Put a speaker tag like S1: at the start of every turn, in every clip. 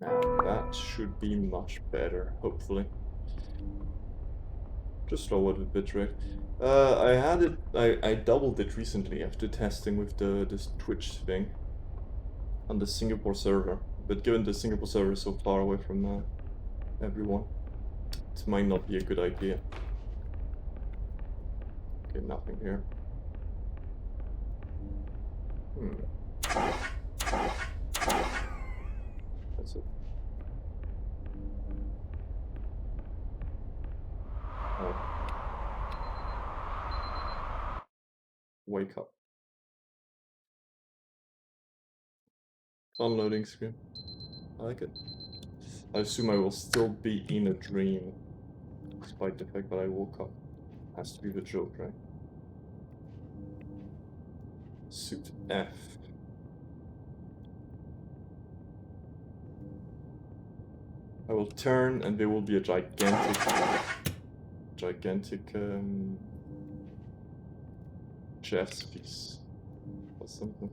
S1: Now that should be much better, hopefully. Just lower the bitrate. I doubled it recently after testing with this Twitch thing on the Singapore server. But given the Singapore server is so far away from everyone, it might not be a good idea. Okay, nothing here. That's it. Oh. Wake up. Unloading screen. I like it. I assume I will still be in a dream, despite the fact that I woke up. Has to be the joke, right? Suit F. I will turn and there will be a gigantic chess piece or something.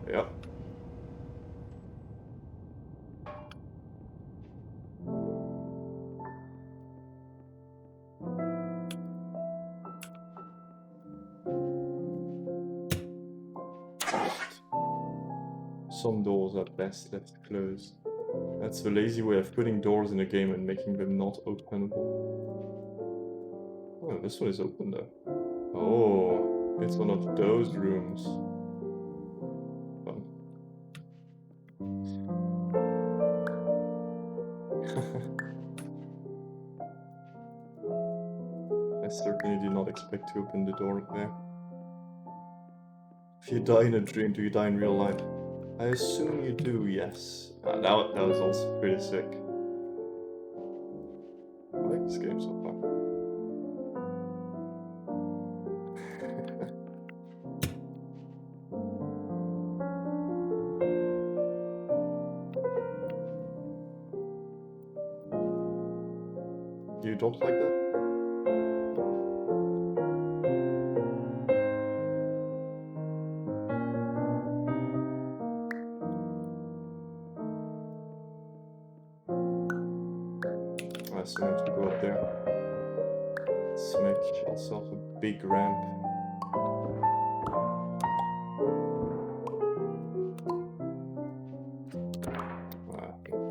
S1: Yep. Some doors are best left closed. That's the lazy way of putting doors in a game and making them not openable. Oh, this one is open though. Oh, it's one of those rooms. Fun. I certainly did not expect to open the door there. If you die in a dream, do you die in real life? I assume you do, yes. That was also pretty sick. I like this game so far. You don't like that? I assume I have to go up there. Let's make ourselves a big ramp.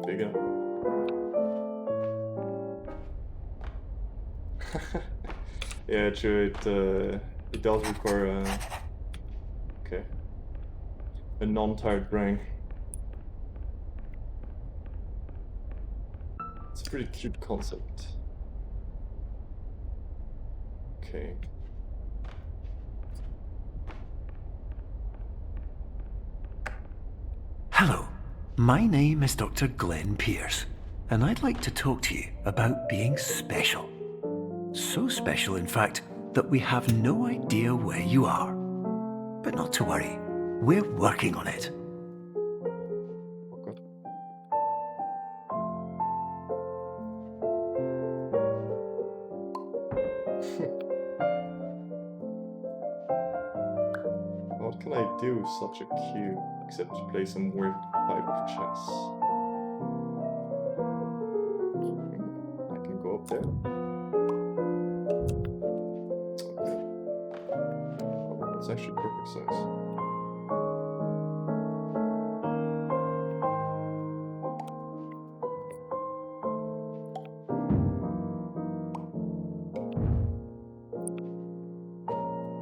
S1: Big enough. Yeah, true. It does require okay, a non-tired brain. It's a pretty cute concept. Okay.
S2: Hello, my name is Dr. Glenn Pierce, and I'd like to talk to you about being special. So special, in fact, that we have no idea where you are. But not to worry, we're working on it.
S1: Okay. What can I do with such a cube, except to play some weird type of chess? I can go up there. Okay. Oh, it's actually perfect size.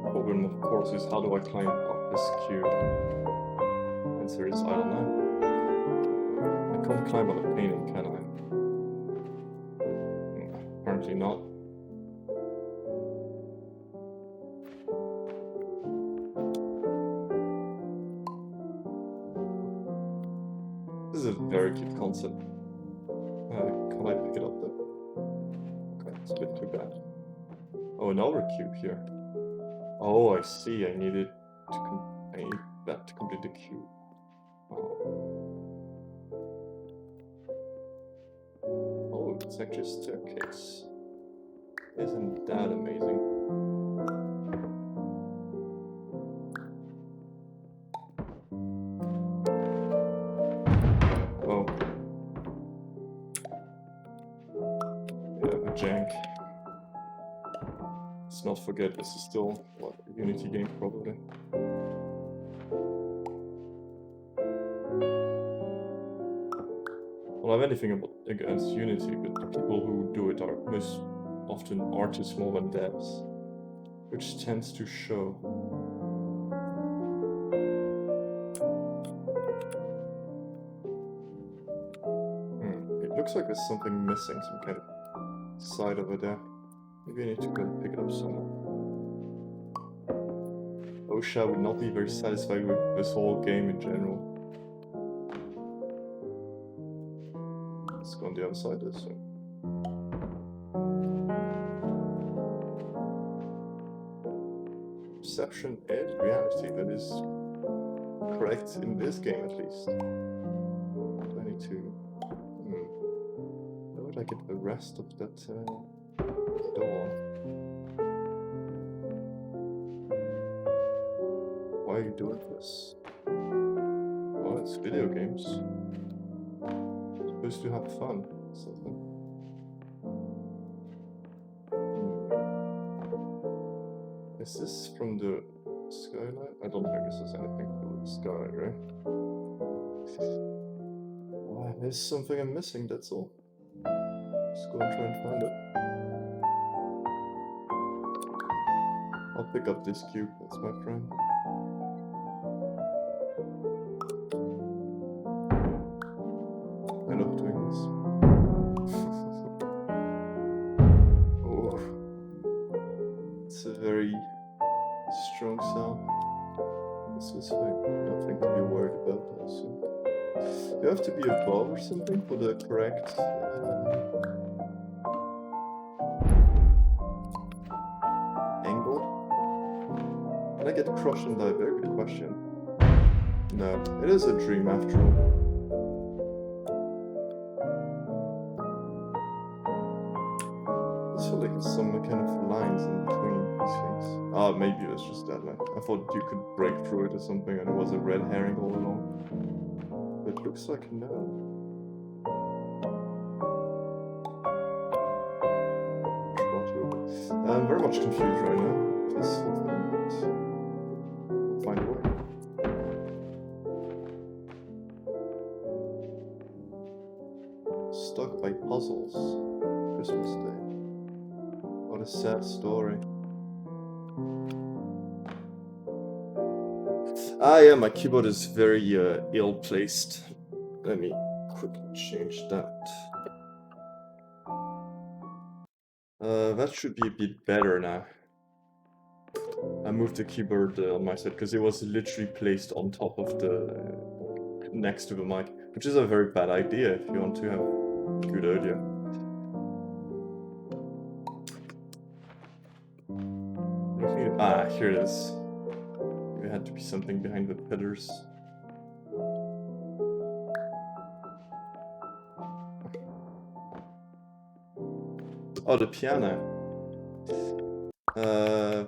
S1: Problem, of course, is how do I climb up this cube? Answer is I don't know. I can't climb on a painting, can I? Apparently not. This is a very cute concept. Can I pick it up though? Okay, it's a bit too bad. Oh, another cube here. Oh, I see. I need that to complete the cube. Oh, it's actually a staircase. Isn't that amazing? jank. Let's not forget this is still what, a Unity game probably. I don't have anything against Unity, but the people who do it are most often artists more than devs, which tends to show. It looks like there's something missing, some kind of side over there. Maybe I need to go and pick it up somewhere. OSHA would not be very satisfied with this whole game in general. Let's go on the other side this way. Perception is reality, that is correct in this game at least. Do I need to... Where would I get the rest of that door? Why are you doing this? Oh, it's video games. Supposed to have fun, something. Is this from the skylight? I don't think this has anything to do with the skylight, right? Oh, there's something I'm missing, that's all. Let's go and try and find it. I'll pick up this cube, that's my friend. I love doing this. Oh, it's a very strong sound. This is like nothing to be worried about, I assume. You have to be above or something for the correct angle. Can I get crushed and die? Very good question. No, it is a dream after all. I feel like there's some kind of lines in between these things. Ah, maybe it was just that line. I thought you could break through it or something and it was a red herring all along. But it looks like no. I'm very much confused right now. This whole thing, but we'll find a way. Stuck by puzzles. Christmas Day. What a sad story. Ah yeah, my keyboard is very ill-placed. Let me quickly change that. That should be a bit better now. I moved the keyboard on my side because it was literally placed on top of the... next to the mic, which is a very bad idea if you want to have good audio. Ah, here it is. There had to be something behind the pillars. Oh, the piano.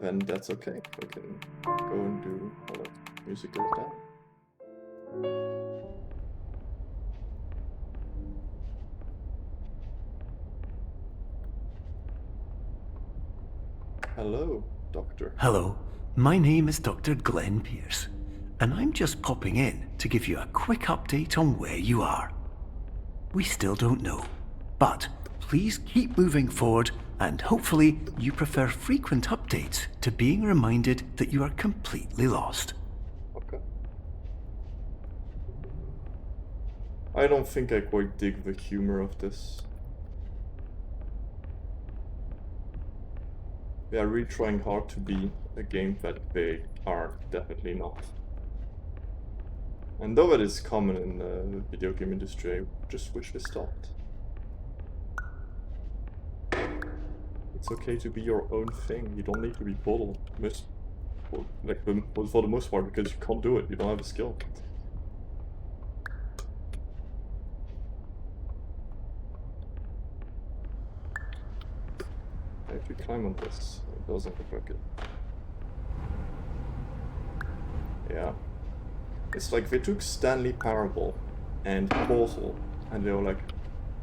S1: Then that's okay. We can go and do all the music goes down. Hello, Doctor.
S2: Hello, my name is Dr. Glenn Pierce, and I'm just popping in to give you a quick update on where you are. We still don't know, but please keep moving forward, and hopefully you prefer frequent updates to being reminded that you are completely lost.
S1: Okay. I don't think I quite dig the humor of this. They are really trying hard to be a game that they are definitely not. And though it is common in the video game industry, I just wish they stopped. It's okay to be your own thing. You don't need to be bottled. For the most part, because you can't do it. You don't have the skill. I have to climb on this. It doesn't look like it. Yeah. It's like they took Stanley Parable and Portal, and they were like,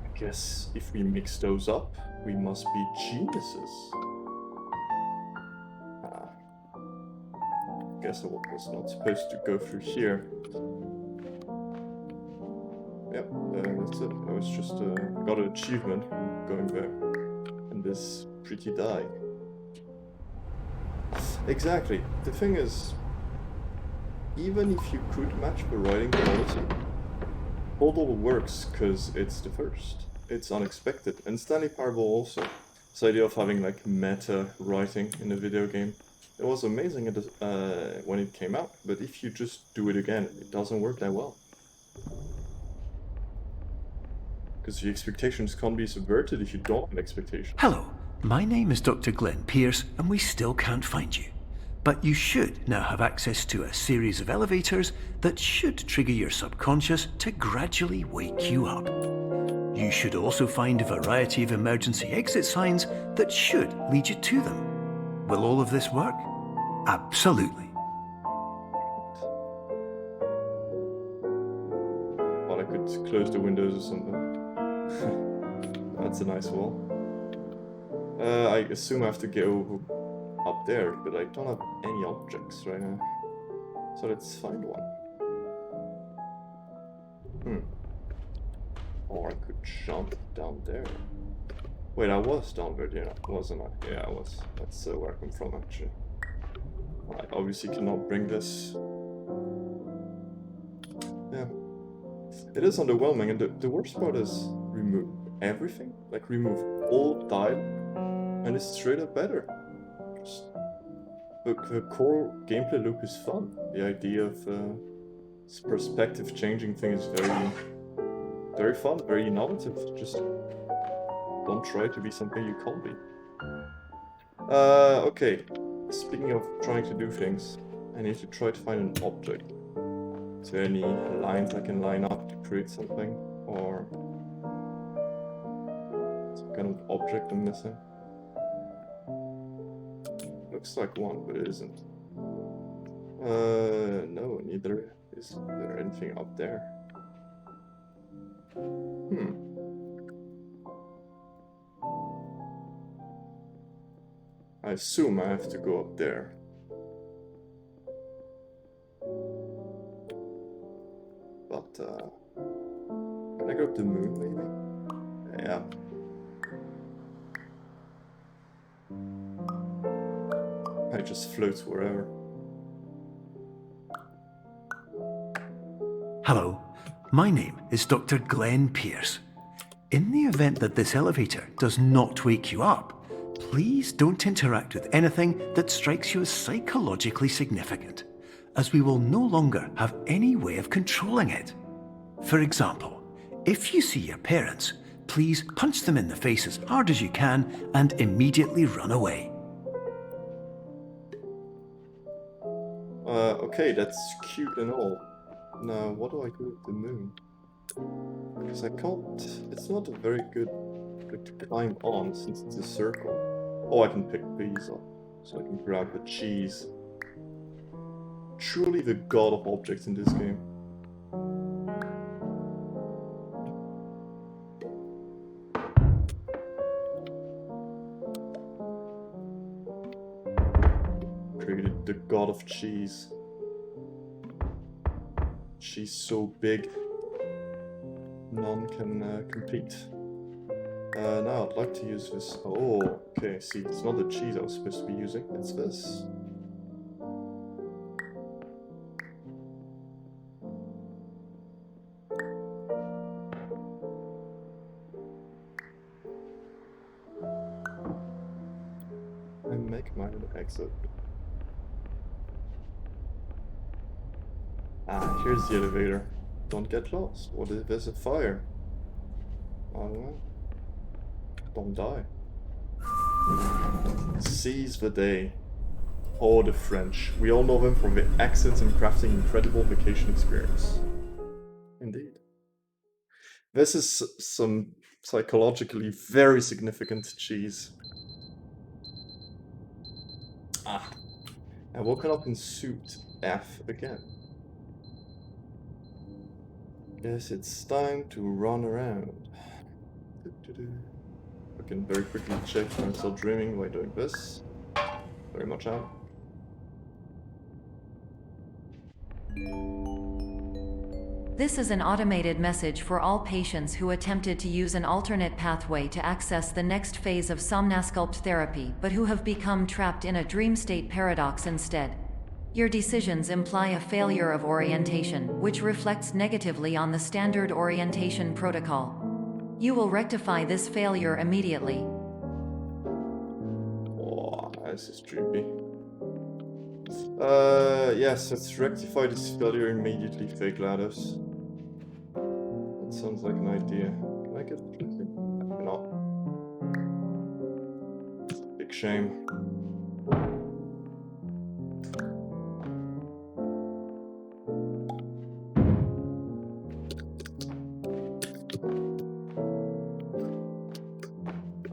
S1: I guess if we mix those up, We must be geniuses. Guess I was not supposed to go through here. Yep, that's it. I was just got an achievement going there. And this pretty die. Exactly. The thing is, even if you could match the writing quality, Holdall works because it's the first. It's unexpected. And Stanley Parable also. This idea of having like meta writing in a video game. It was amazing when it came out, but if you just do it again, it doesn't work that well. Because the expectations can't be subverted if you don't have expectations.
S2: Hello, my name is Dr. Glenn Pierce, and we still can't find you. But you should now have access to a series of elevators that should trigger your subconscious to gradually wake you up. You should also find a variety of emergency exit signs that should lead you to them. Will all of this work? Absolutely.
S1: Thought I could close the windows or something. That's a nice wall. I assume I have to go up there, but I don't have any objects right now. So let's find one. Or I could jump down there. Wait, I was down there, yeah, wasn't I? Yeah, I was. That's where I come from, actually. I obviously cannot bring this. Yeah. It is underwhelming, and the worst part is remove everything. Like, remove all dial, and it's straight up better. Just, the core gameplay loop is fun. The idea of this perspective changing thing is very fun, very innovative. Just don't try to be something you can't be. Okay. Speaking of trying to do things, I need to try to find an object. Is there any lines I can line up to create something? Or some kind of object I'm missing? Looks like one, but it isn't. No, neither is there anything up there. I assume I have to go up there. But, can I go up the moon, maybe? Yeah. I just float wherever.
S2: Hello, my name is Dr. Glenn Pierce. In the event that this elevator does not wake you up, please don't interact with anything that strikes you as psychologically significant, as we will no longer have any way of controlling it. For example, if you see your parents, please punch them in the face as hard as you can and immediately run away.
S1: Okay, that's cute and all. Now, what do I do with the moon? Because I can't... It's not a very good to climb on, since it's a circle. Oh, I can pick these up, so I can grab the cheese. Truly the god of objects in this game. Created the god of cheese. She's so big, none can compete. Now I'd like to use this. Oh, okay, see, it's not the cheese I was supposed to be using, it's this. And make mine an exit. Ah, here's the elevator. Don't get lost. What if there's a fire? I don't know. Don't die. Seize the day. Oh, the French. We all know them for their accents and crafting incredible vacation experience. Indeed. This is some psychologically very significant cheese. Ah. I woken up in suit F again. Guess it's time to run around. I can very quickly check if I'm still dreaming by doing this. Very much out.
S3: This is an automated message for all patients who attempted to use an alternate pathway to access the next phase of somnasculpt therapy but who have become trapped in a dream state paradox instead. Your decisions imply a failure of orientation, which reflects negatively on the standard orientation protocol. You will rectify this failure immediately.
S1: Oh, this is creepy. Yes, let's rectify this failure immediately, fake Lados. That sounds like an idea. Can I get anything? I cannot. Big shame.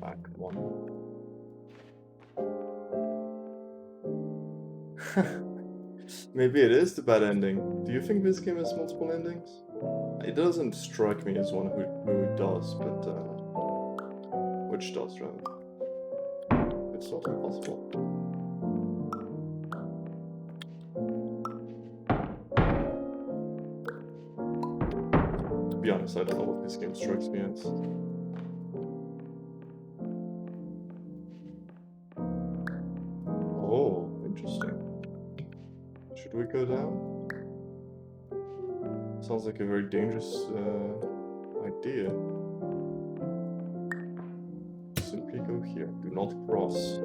S1: Ah, come on. Maybe it is the bad ending. Do you think this game has multiple endings? It doesn't strike me as one who does, but which does rather. It's not impossible. To be honest, I don't know what this game strikes me as. Oh, interesting. Should we go down? Sounds like a very dangerous idea. Simply go here. Do not cross.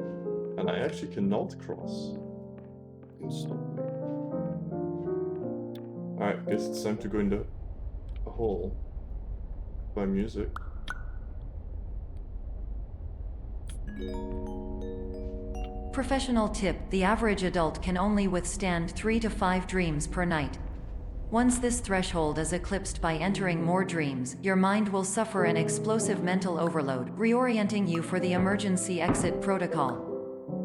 S1: And I actually cannot cross. You can stop me. Alright, guess it's time to go in the hole. By music.
S3: Professional tip: the average adult can only withstand 3 to 5 dreams per night. Once this threshold is eclipsed by entering more dreams, your mind will suffer an explosive mental overload, reorienting you for the emergency exit protocol.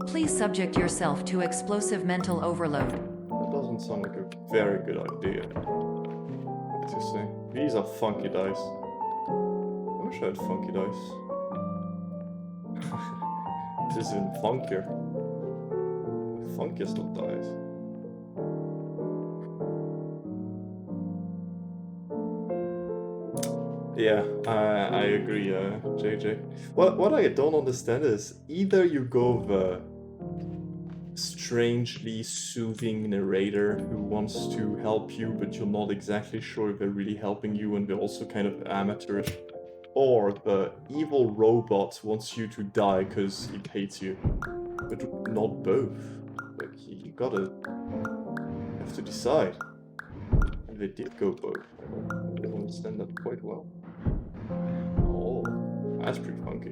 S3: Please subject yourself to explosive mental overload.
S1: That doesn't sound like a very good idea. What to say? These are funky dice. I wish I had funky dice. This is even funkier. Funkiest of dice. Yeah, I agree, JJ. What I don't understand is either you go the strangely soothing narrator who wants to help you, but you're not exactly sure if they're really helping you and they're also kind of amateurish, or the evil robot wants you to die because he hates you, but not both. Like, you have to decide. And they did go both. I don't understand that quite well. Oh, that's pretty funky.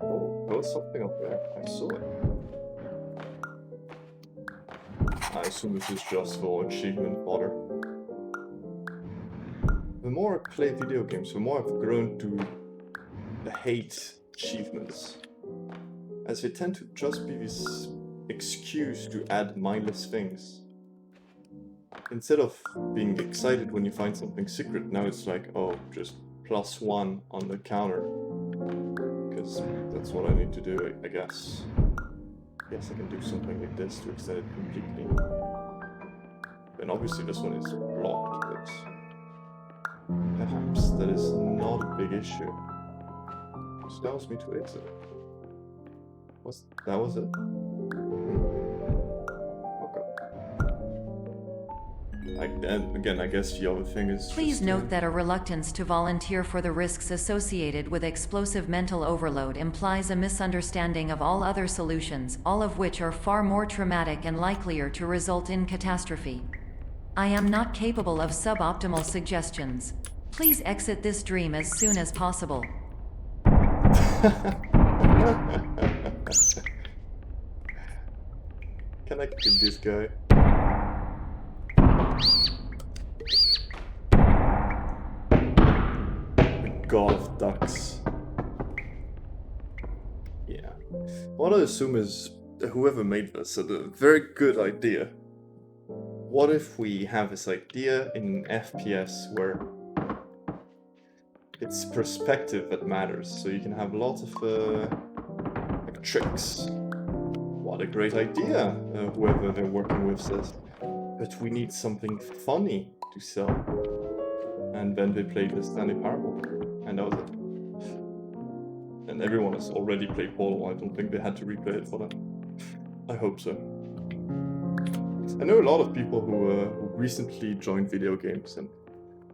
S1: Oh, there was something up there. I saw it. I assume this is just for achievement fodder. The more I play video games, the more I've grown to hate achievements, as they tend to just be this excuse to add mindless things. Instead of being excited when you find something secret, now it's like, oh, just +1 on the counter. Because that's what I need to do, I guess. Yes, I can do something like this to extend it completely. And obviously this one is blocked, but perhaps that is not a big issue. Which allows me to exit. That was it? And again, I guess the other thing is
S3: Please note that a reluctance to volunteer for the risks associated with explosive mental overload implies a misunderstanding of all other solutions, all of which are far more traumatic and likelier to result in catastrophe. I am not capable of suboptimal suggestions. Please exit this dream as soon as possible. Can I kill this guy?
S1: god of ducks. Yeah. What I assume is whoever made this had a very good idea. What if we have this idea in FPS where it's perspective that matters, so you can have lots of like tricks. What a great idea, whoever they're working with says. But we need something funny to sell. And then they played the Stanley Parable, and that was it. And everyone has already played Portal. I don't think they had to replay it for that. I hope so. I know a lot of people who recently joined video games and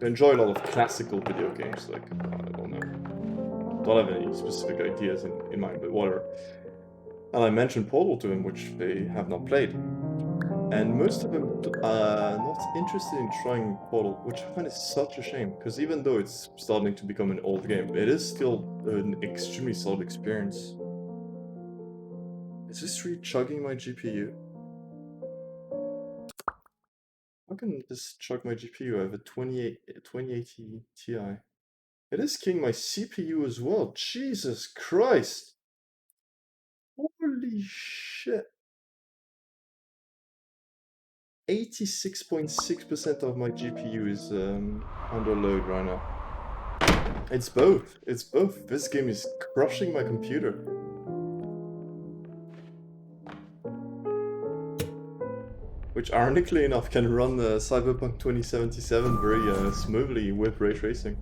S1: enjoy a lot of classical video games, like, I don't know. Don't have any specific ideas in mind, but whatever. And I mentioned Portal to them, which they have not played. And most of them are not interested in trying Portal, which I find is such a shame, because even though it's starting to become an old game, it is still an extremely solid experience. Is this really chugging my GPU? How can this chug my GPU? I have a 2080 Ti. It is killing my CPU as well. Jesus Christ! Holy shit! 86.6% of my GPU is under load right now. It's both. It's both. This game is crushing my computer. Which, ironically enough, can run Cyberpunk 2077 very smoothly with ray tracing.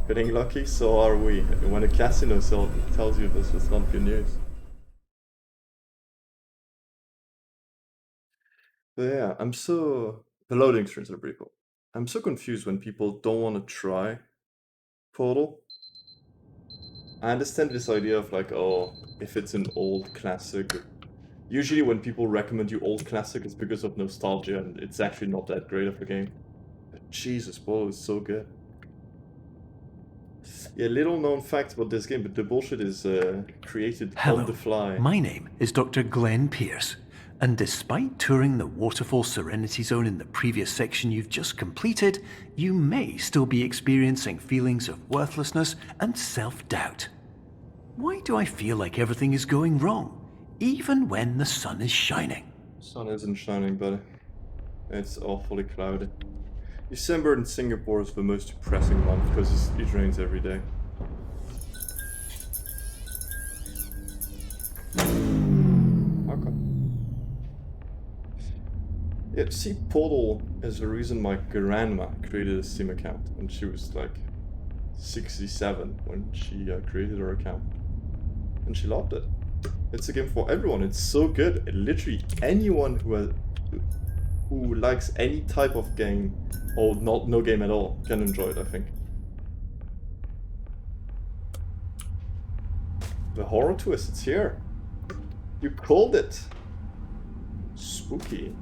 S1: Getting lucky, so are we. When a casino tells you this, it's not good news. But yeah, the loading screens are pretty cool. I'm so confused when people don't want to try Portal. I understand this idea of like, oh, if it's an old classic. Usually when people recommend you old classic, it's because of nostalgia, and it's actually not that great of a game. But Jesus, Portal is so good. Yeah, little known fact about this game, but the bullshit is created on the fly.
S2: My name is Dr. Glenn Pierce, and despite touring the Waterfall Serenity Zone in the previous section you've just completed, you may still be experiencing feelings of worthlessness and self-doubt. Why do I feel like everything is going wrong, even when the sun is shining?
S1: Sun isn't shining, buddy. It's awfully cloudy. December in Singapore is the most depressing month because it rains every day. Okay. Yeah, see, Portal is the reason my grandma created a Steam account when she was like 67 when she created her account. And she loved it. It's a game for everyone. It's so good. Literally anyone who likes any type of game, or no game at all, can enjoy it, I think. The horror twist, it's here. You called it. Spooky.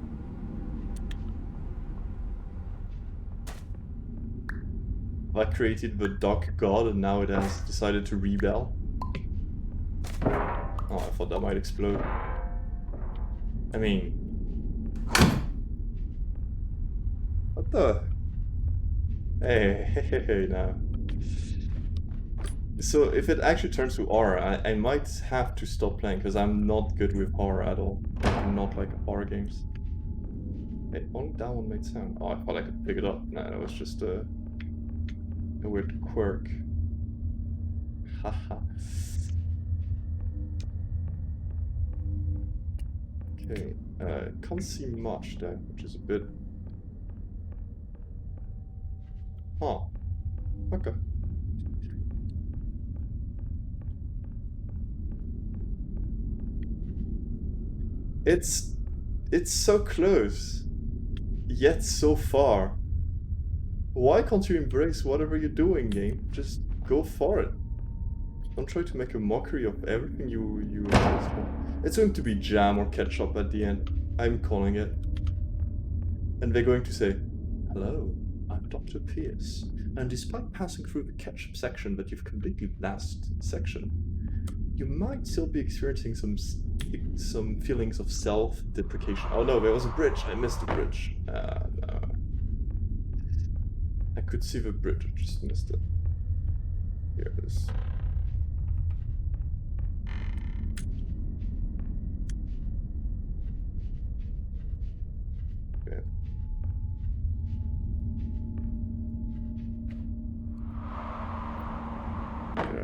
S1: I created the Dark God and now it has decided to rebel. Oh, I thought that might explode. I mean... What the? Hey, now. So if it actually turns to horror, I might have to stop playing because I'm not good with horror at all. I'm not like horror games. Hey, only that one made sound. Oh, I thought I could pick it up. No, that was just a weird quirk. Haha. Okay, can't see much there, which is a bit... Huh. Okay. It's so close, yet so far. Why can't you embrace whatever you're doing, game? Just go for it. Don't try to make a mockery of everything you exist for. It's going to be jam or ketchup at the end. I'm calling it. And they're going to say, "Hello, I'm Dr. Pierce, and despite passing through the ketchup section that you've completely last section, you might still be experiencing some feelings of self-deprecation." Oh no, there was a bridge. I missed the bridge. No. I could see the bridge, I just missed it. Here it is. Okay. Yeah.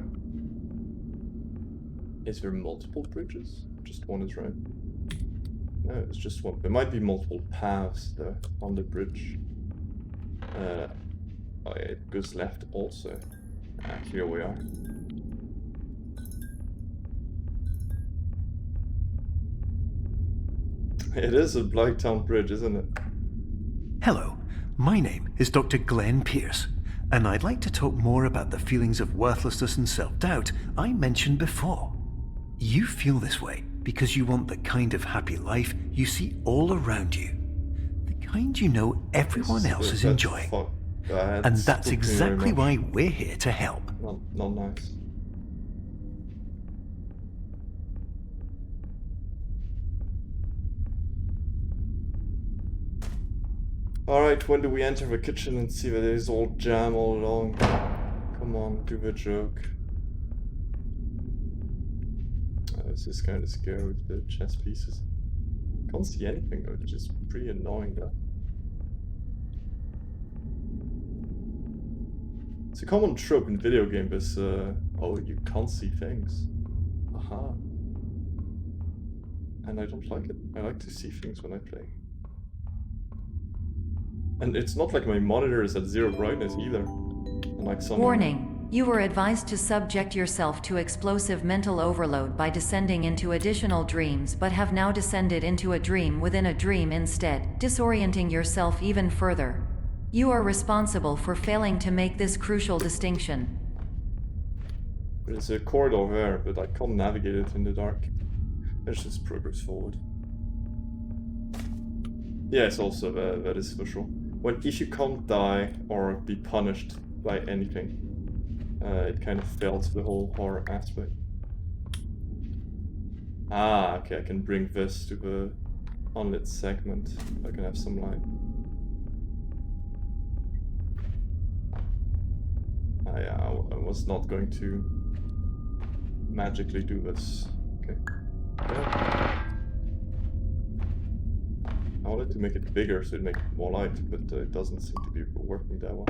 S1: Is there multiple bridges? Just one is right. No, it's just one. There might be multiple paths there on the bridge. Oh yeah, it goes left also. Ah, here we are. It is a Blighttown Bridge, isn't it?
S2: Hello, my name is Dr. Glenn Pierce, and I'd like to talk more about the feelings of worthlessness and self-doubt I mentioned before. You feel this way because you want the kind of happy life you see all around you. The kind you know everyone else is enjoying. And that's exactly why we're here to help.
S1: Not nice. Alright, when do we enter the kitchen and see that there's all jam all along? Come on, do the joke. This is kind of scary with the chess pieces. Can't see anything though, which is pretty annoying though. It's a common trope in video games, this, oh, you can't see things. Aha. And I don't like it. I like to see things when I play. And it's not like my monitor is at 0 brightness either. Unlike some.
S3: Warning. You were advised to subject yourself to explosive mental overload by descending into additional dreams, but have now descended into a dream within a dream instead, disorienting yourself even further. You are responsible for failing to make this crucial distinction.
S1: There's a corridor there, but I can't navigate it in the dark. Let's just progress forward. Yes, also that is for sure. If you can't die or be punished by anything, it kind of fails the whole horror aspect. Ah, okay, I can bring this to the unlit segment. I can have some light. Yeah, I was not going to magically do this. Okay. Yeah. I wanted to make it bigger so it'd make more light, but it doesn't seem to be working that well.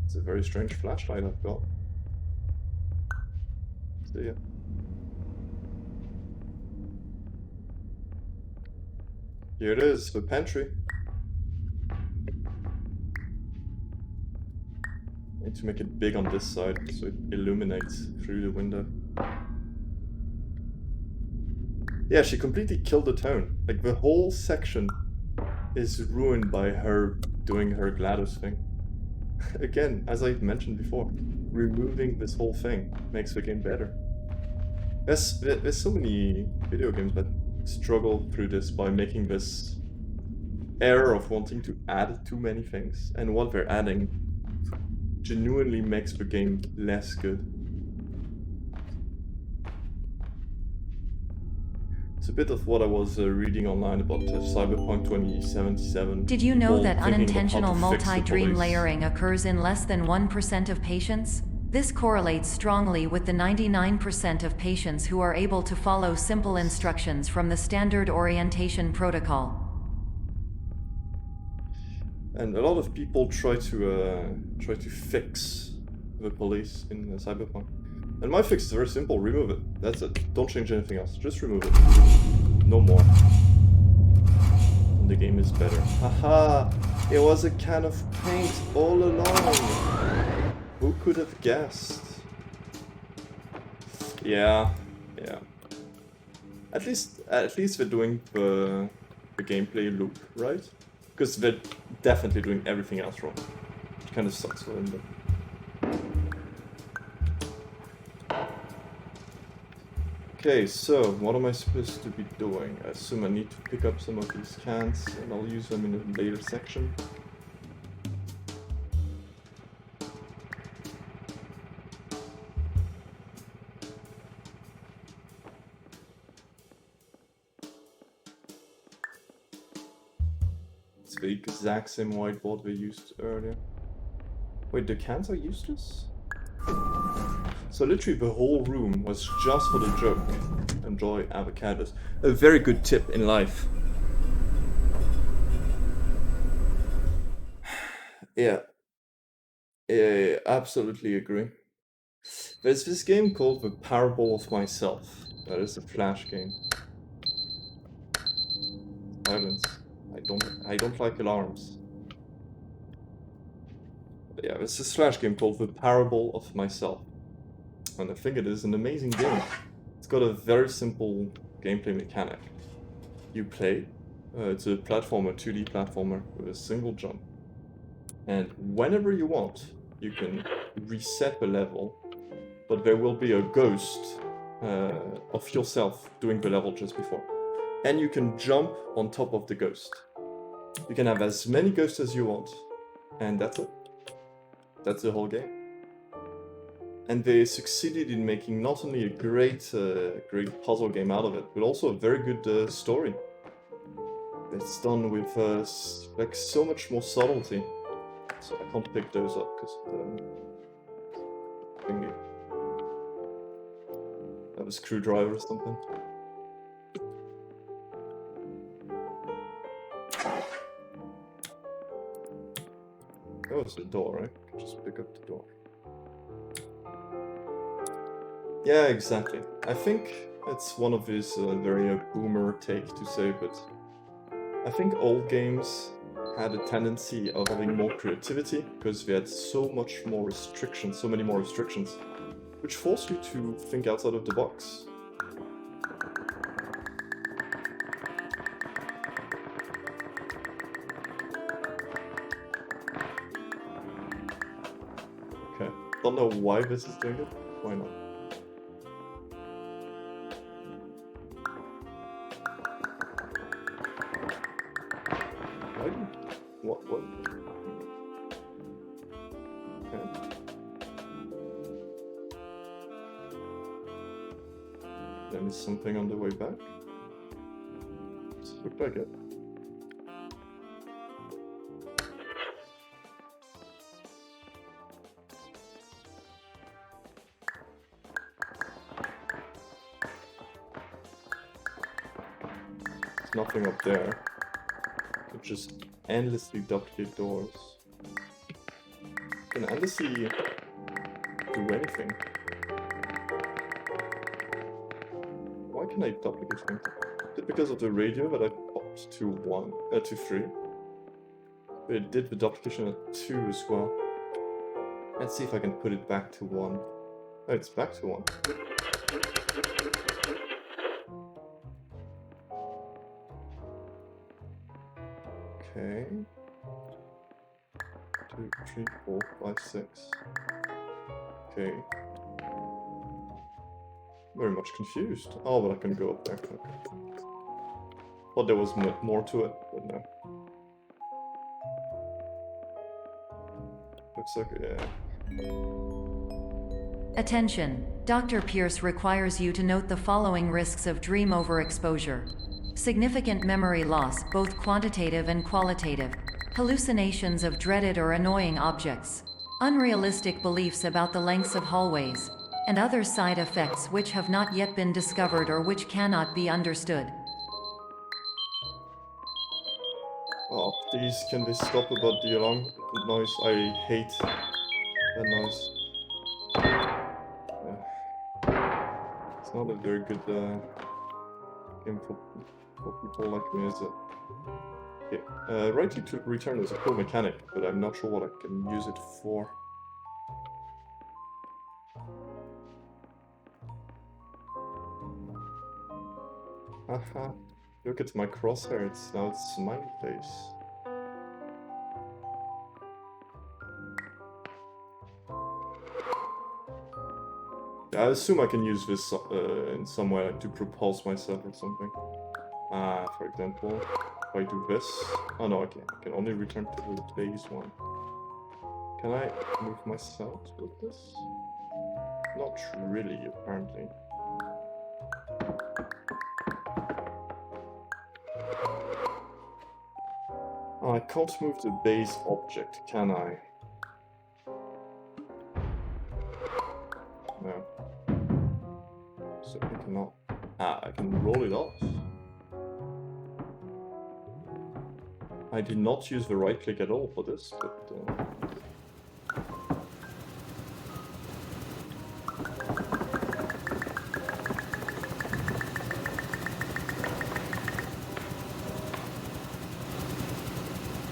S1: It's a very strange flashlight I've got. See ya. Here it is, the pantry. Need to make it big on this side so it illuminates through the window. Yeah, she completely killed the tone. Like, the whole section is ruined by her doing her GLaDOS thing. Again, as I mentioned before, removing this whole thing makes the game better. There's so many video games that struggle through this by making this error of wanting to add too many things, and what they're adding genuinely makes the game less good. It's a bit of what I was reading online about Cyberpunk 2077.
S3: Did you know that unintentional multi-dream layering occurs in less than 1% of patients? This correlates strongly with the 99% of patients who are able to follow simple instructions from the standard orientation protocol.
S1: And a lot of people try to fix the police in Cyberpunk. And my fix is very simple, remove it. That's it. Don't change anything else. Just remove it. No more. And the game is better. Haha! It was a can of paint all along! Who could have guessed? Yeah. At least they're doing the gameplay loop right, because they're definitely doing everything else wrong. Which kind of sucks for them. Okay, so what am I supposed to be doing? I assume I need to pick up some of these cans, and I'll use them in a later section. It's the exact same whiteboard we used earlier. Wait, the cans are useless? So literally the whole room was just for the joke. Enjoy avocados. A very good tip in life. Yeah. Yeah, absolutely agree. There's this game called The Parable of Myself. That is a Flash game. Silence. I don't like alarms. But yeah, there's this Flash game called The Parable of Myself. And I think it is an amazing game. It's got a very simple gameplay mechanic. You play, it's a platformer, 2D platformer with a single jump. And whenever you want, you can reset the level, but there will be a ghost of yourself doing the level just before. And you can jump on top of the ghost. You can have as many ghosts as you want, and that's it. That's the whole game. And they succeeded in making not only a great puzzle game out of it, but also a very good story. It's done with like so much more subtlety. So I can't pick those up because of the thingy. That was a screwdriver or something. That was the door, right? I can just pick up the door. Yeah, exactly. I think it's one of these very boomer take to say, but I think old games had a tendency of having more creativity because they had so much more restrictions, so many more restrictions, which force you to think outside of the box. Okay, don't know why this is doing it. Why not? What? Okay. There is something on the way back. Does it look like it? There's nothing up there. It's just endlessly duplicate doors. Can endlessly do anything. Why can I duplicate things? Is it because of the radio that I popped to 3? But it did the duplication at 2 as well. Let's see if I can put it back to 1. Oh, it's back to 1. Okay. 2, 3, 4, 5, 6. Okay. Very much confused. Oh, but I can go up there. Okay. Thought there was more to it, but no. Looks like, yeah.
S3: Attention! Dr. Pierce requires you to note the following risks of dream overexposure. Significant memory loss, both quantitative and qualitative. Hallucinations of dreaded or annoying objects. Unrealistic beliefs about the lengths of hallways. And other side effects which have not yet been discovered or which cannot be understood.
S1: Oh, please, can they stop about the alarm noise? I hate that noise. Yeah. It's not a very good game for people like me, is it? Okay. Right to return is a cool mechanic, but I'm not sure what I can use it for. Haha. Look at my crosshair, it's now it's smiley face. I assume I can use this in some way, like to propulse myself or something. For example, if I do this... Oh no, I can't. I can only return to the base one. Can I move myself with this? Not really, apparently. Oh, I can't move the base object, can I? No. So I cannot. Ah, I can roll it off. I did not use the right click at all for this, but...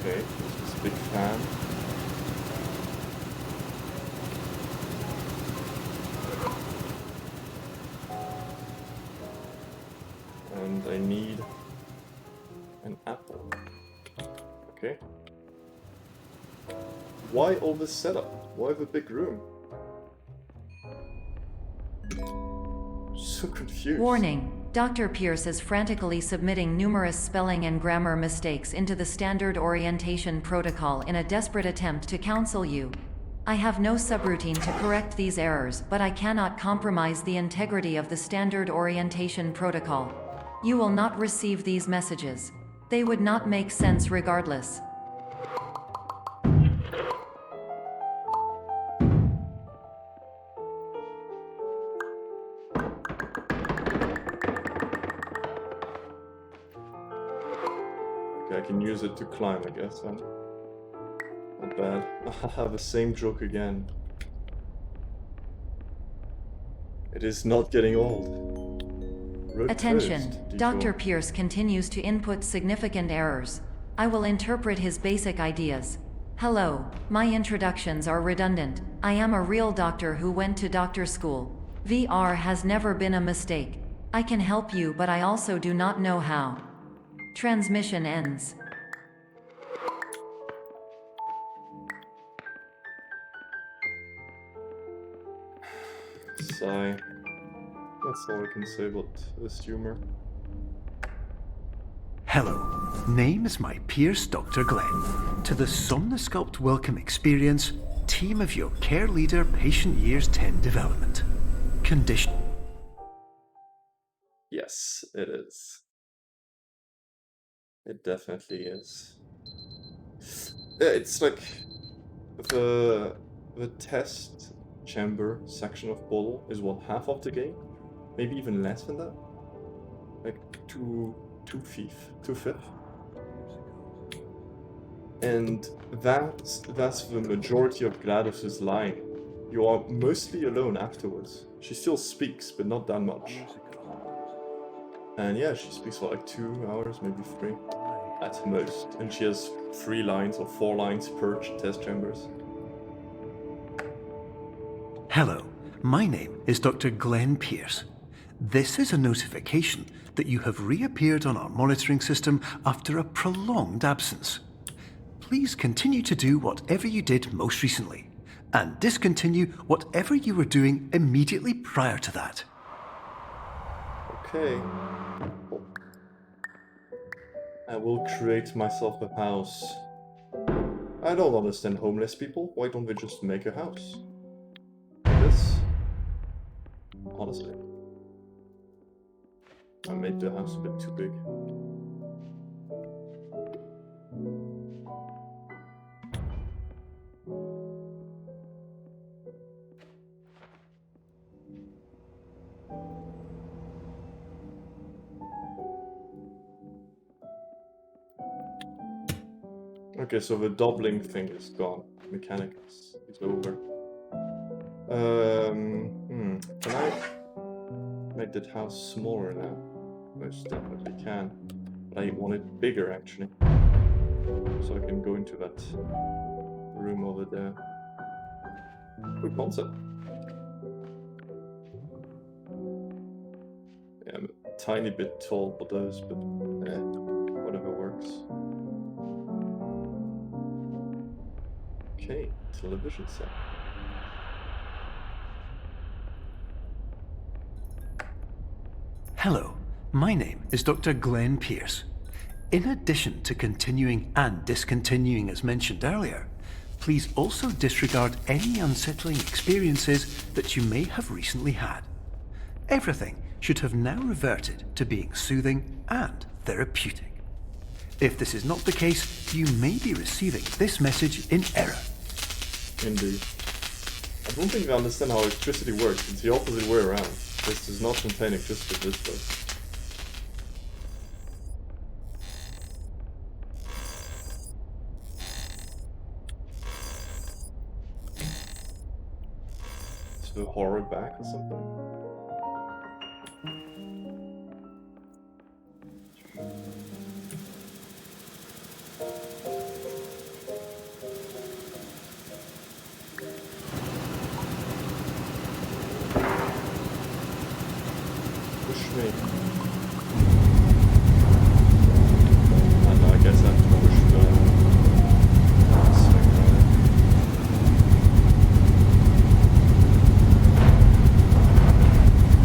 S1: Okay, there's this big fan. And I need an apple. Okay. Why all this setup? Why the big room? So confused.
S3: Warning. Dr. Pierce is frantically submitting numerous spelling and grammar mistakes into the standard orientation protocol in a desperate attempt to counsel you. I have no subroutine to correct these errors, but I cannot compromise the integrity of the standard orientation protocol. You will not receive these messages. They would not make sense regardless.
S1: Okay, I can use it to climb, I guess, then. Not bad. I'll have the same joke again. It is not getting old. Road
S3: Attention,
S1: closed.
S3: Dr.
S1: Detour.
S3: Pierce continues to input significant errors. I will interpret his basic ideas. Hello, my introductions are redundant. I am a real doctor who went to doctor school. VR has never been a mistake. I can help you, but I also do not know how. Transmission ends.
S1: Sigh. That's all I can say about this humor.
S2: Hello, name is my Pierce Dr. Glenn. To the Somnosculpt Welcome Experience, team of your care leader patient years 10 development. Condition.
S1: Yes, it is. It definitely is. Yeah, it's like the test chamber section of Portal is what, half of the game? Maybe even less than that? Like two-fifth. And that's the majority of GLaDOS's line. You are mostly alone afterwards. She still speaks, but not that much. And yeah, she speaks for like 2 hours, maybe 3 at most. And she has 3 lines or 4 lines per test chambers.
S2: Hello, my name is Dr. Glenn Pierce. This is a notification that you have reappeared on our monitoring system after a prolonged absence. Please continue to do whatever you did most recently, and discontinue whatever you were doing immediately prior to that.
S1: Okay. I will create myself a house. I don't understand homeless people. Why don't they just make a house? Like this? Honestly. I made the house a bit too big. Okay, so the doubling thing is gone. Mechanics is over. Can I make that house smaller now? Most definitely can. But I want it bigger actually. So I can go into that room over there. Good concept. Yeah, I'm a tiny bit tall for those, but whatever works. Okay, television set.
S2: Hello, my name is Dr. Glenn Pierce. In addition to continuing and discontinuing as mentioned earlier, please also disregard any unsettling experiences that you may have recently had. Everything should have now reverted to being soothing and therapeutic. If this is not the case, you may be receiving this message in error.
S1: Indeed. I don't think I understand how electricity works. It's the opposite way around. This does not contain electricity this way. Is the horror back or something? Push me. And I guess I have to push the swing right.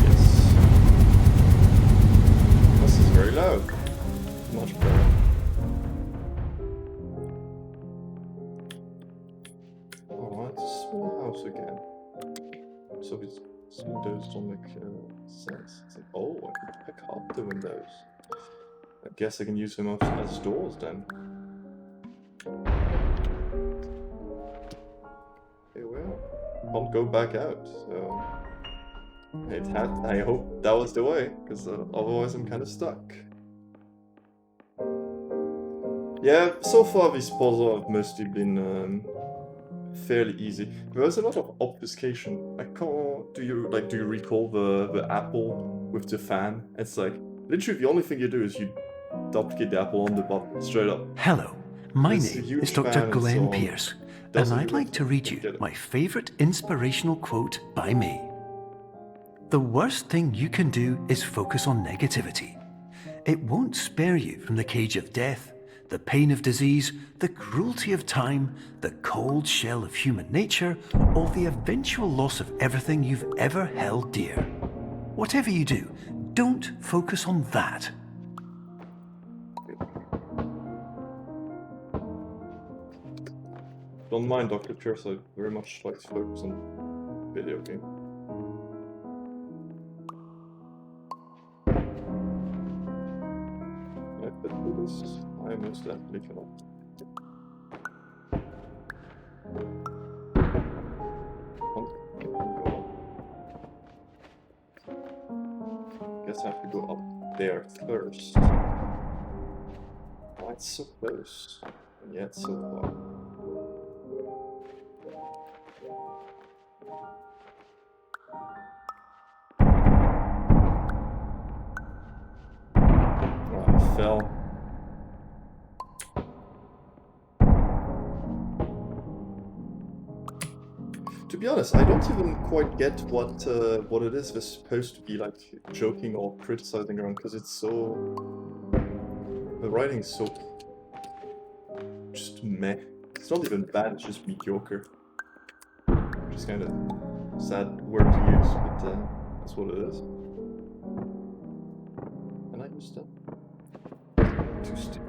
S1: Yes. This is very loud. Much better. Alright, small house again. So windows don't make sense. It's like, oh, I can pick up the windows. I guess I can use them as doors then. Okay, well, can't go back out, so I hope that was the way, because otherwise I'm kind of stuck. Yeah, so far these puzzles have mostly been fairly easy. There's a lot of obfuscation. I can't. Do you recall the apple with the fan? It's like literally the only thing you do is you duplicate the apple on the button straight up.
S2: Hello, my
S1: It's a
S2: name
S1: huge
S2: is Dr.
S1: fan and so
S2: Glenn
S1: on.
S2: Pierce, and
S1: Doesn't
S2: I'd
S1: do
S2: like
S1: it.
S2: to read
S1: Get
S2: you
S1: it.
S2: my favourite inspirational quote by me. The worst thing you can do is focus on negativity. It won't spare you from the cage of death, the pain of disease, the cruelty of time, the cold shell of human nature, or the eventual loss of everything you've ever held dear. Whatever you do, don't focus on that.
S1: Don't mind Dr. Pierce, I very much like to focus on video game. Can I fit through this? I most definitely cannot. Guess I have to go up there first. Oh, it's so close, and yet so far. Oh, I fell. To be honest, I don't even quite get what it is they're supposed to be like joking or criticizing around, because it's so the writing's so just meh. It's not even bad, it's just mediocre. Which is kind of sad word to use, but that's what it is. And I used that. Too stupid.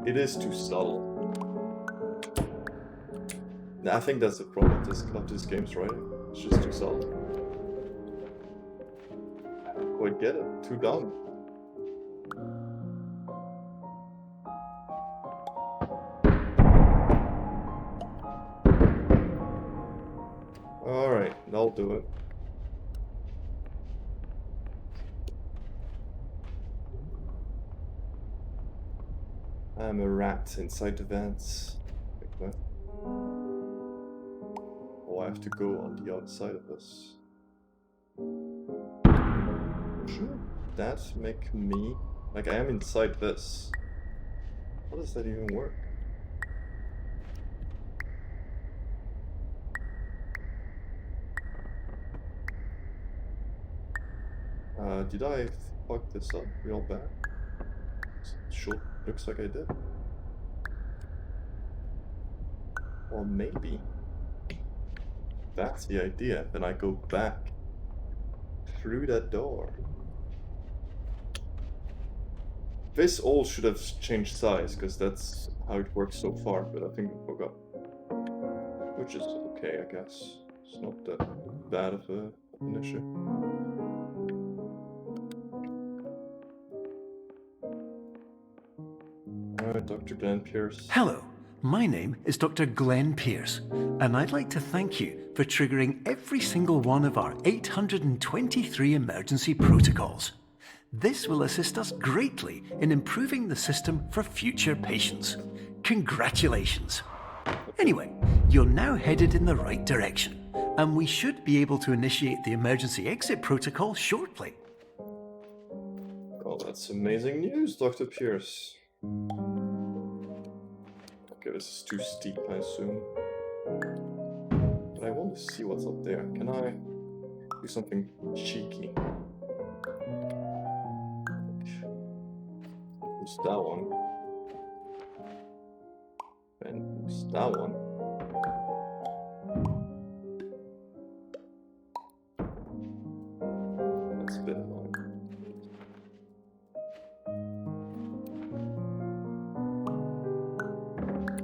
S1: It is too subtle. I think that's the problem of this game's writing. It's just too subtle. I don't quite get it. Too dumb. Alright, I'll do it. I'm a rat inside the vents. Like what? Oh, I have to go on the other side of this. Should that make me... Like, I am inside this. How does that even work? Did I fuck this up real bad? Sure, looks like I did. Or maybe that's the idea. Then I go back through that door. This all should have changed size, because that's how it works so far, but I think I forgot. Which is okay, I guess. It's not that bad of a an issue. Alright, Dr. Glenn Pierce.
S2: Hello, my name is Dr. Glenn Pierce, and I'd like to thank you for triggering every single one of our 823 emergency protocols. This will assist us greatly in improving the system for future patients. Congratulations. Anyway, you're now headed in the right direction, and we should be able to initiate the emergency exit protocol shortly.
S1: Oh, that's amazing news, Dr. Pierce. Okay, this is too steep, I assume. But I want to see what's up there. Can I do something cheeky? Who's that one? And who's that one? That's a bit annoying.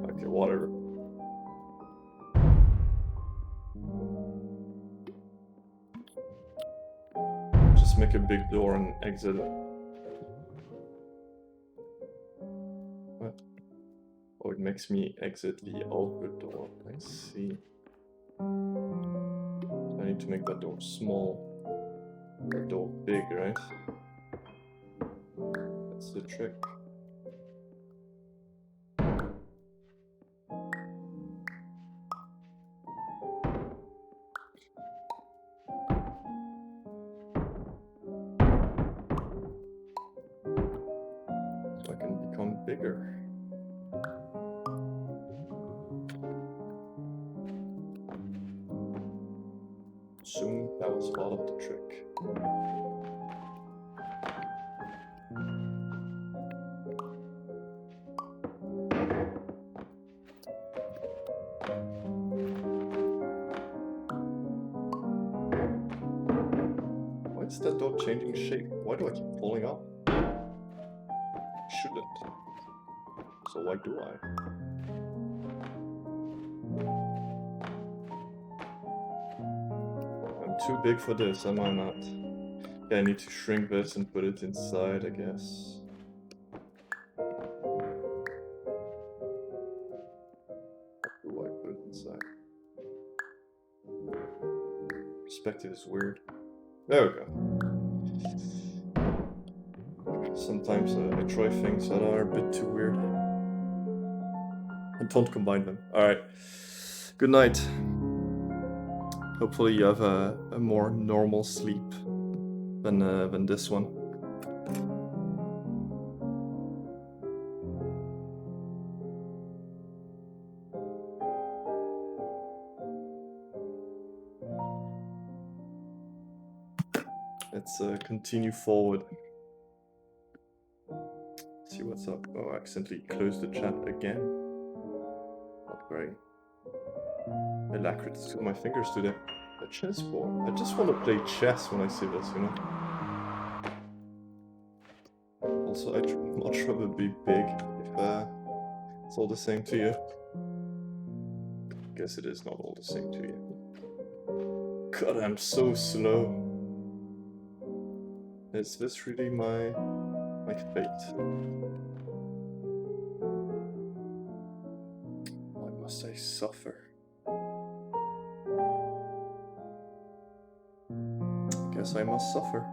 S1: Okay, whatever. Just make a big door and exit it. What? Oh, it makes me exit the outward door. I see. So I need to make that door small. That door big, right? That's the trick. So I can become bigger. Assume that was part of the trick. Why is that door changing shape? Why do I keep falling up? Shouldn't. So why do I? Too big for this, am I not? Yeah, I need to shrink this and put it inside, I guess. How do I put it inside? Perspective is weird. There we go. Sometimes I try things that are a bit too weird. And don't combine them. Alright. Good night. Hopefully you have a more normal sleep than this one. Let's continue forward. See what's up. Oh, I accidentally closed the chat again. Not great. Alacrity to my fingers today. A chessboard. I just want to play chess when I see this, you know. Also, I'd much rather be big if it's all the same to you. Guess it is not all the same to you. God, I'm so slow. Is this really my fate? Why must I suffer? Guess I must suffer.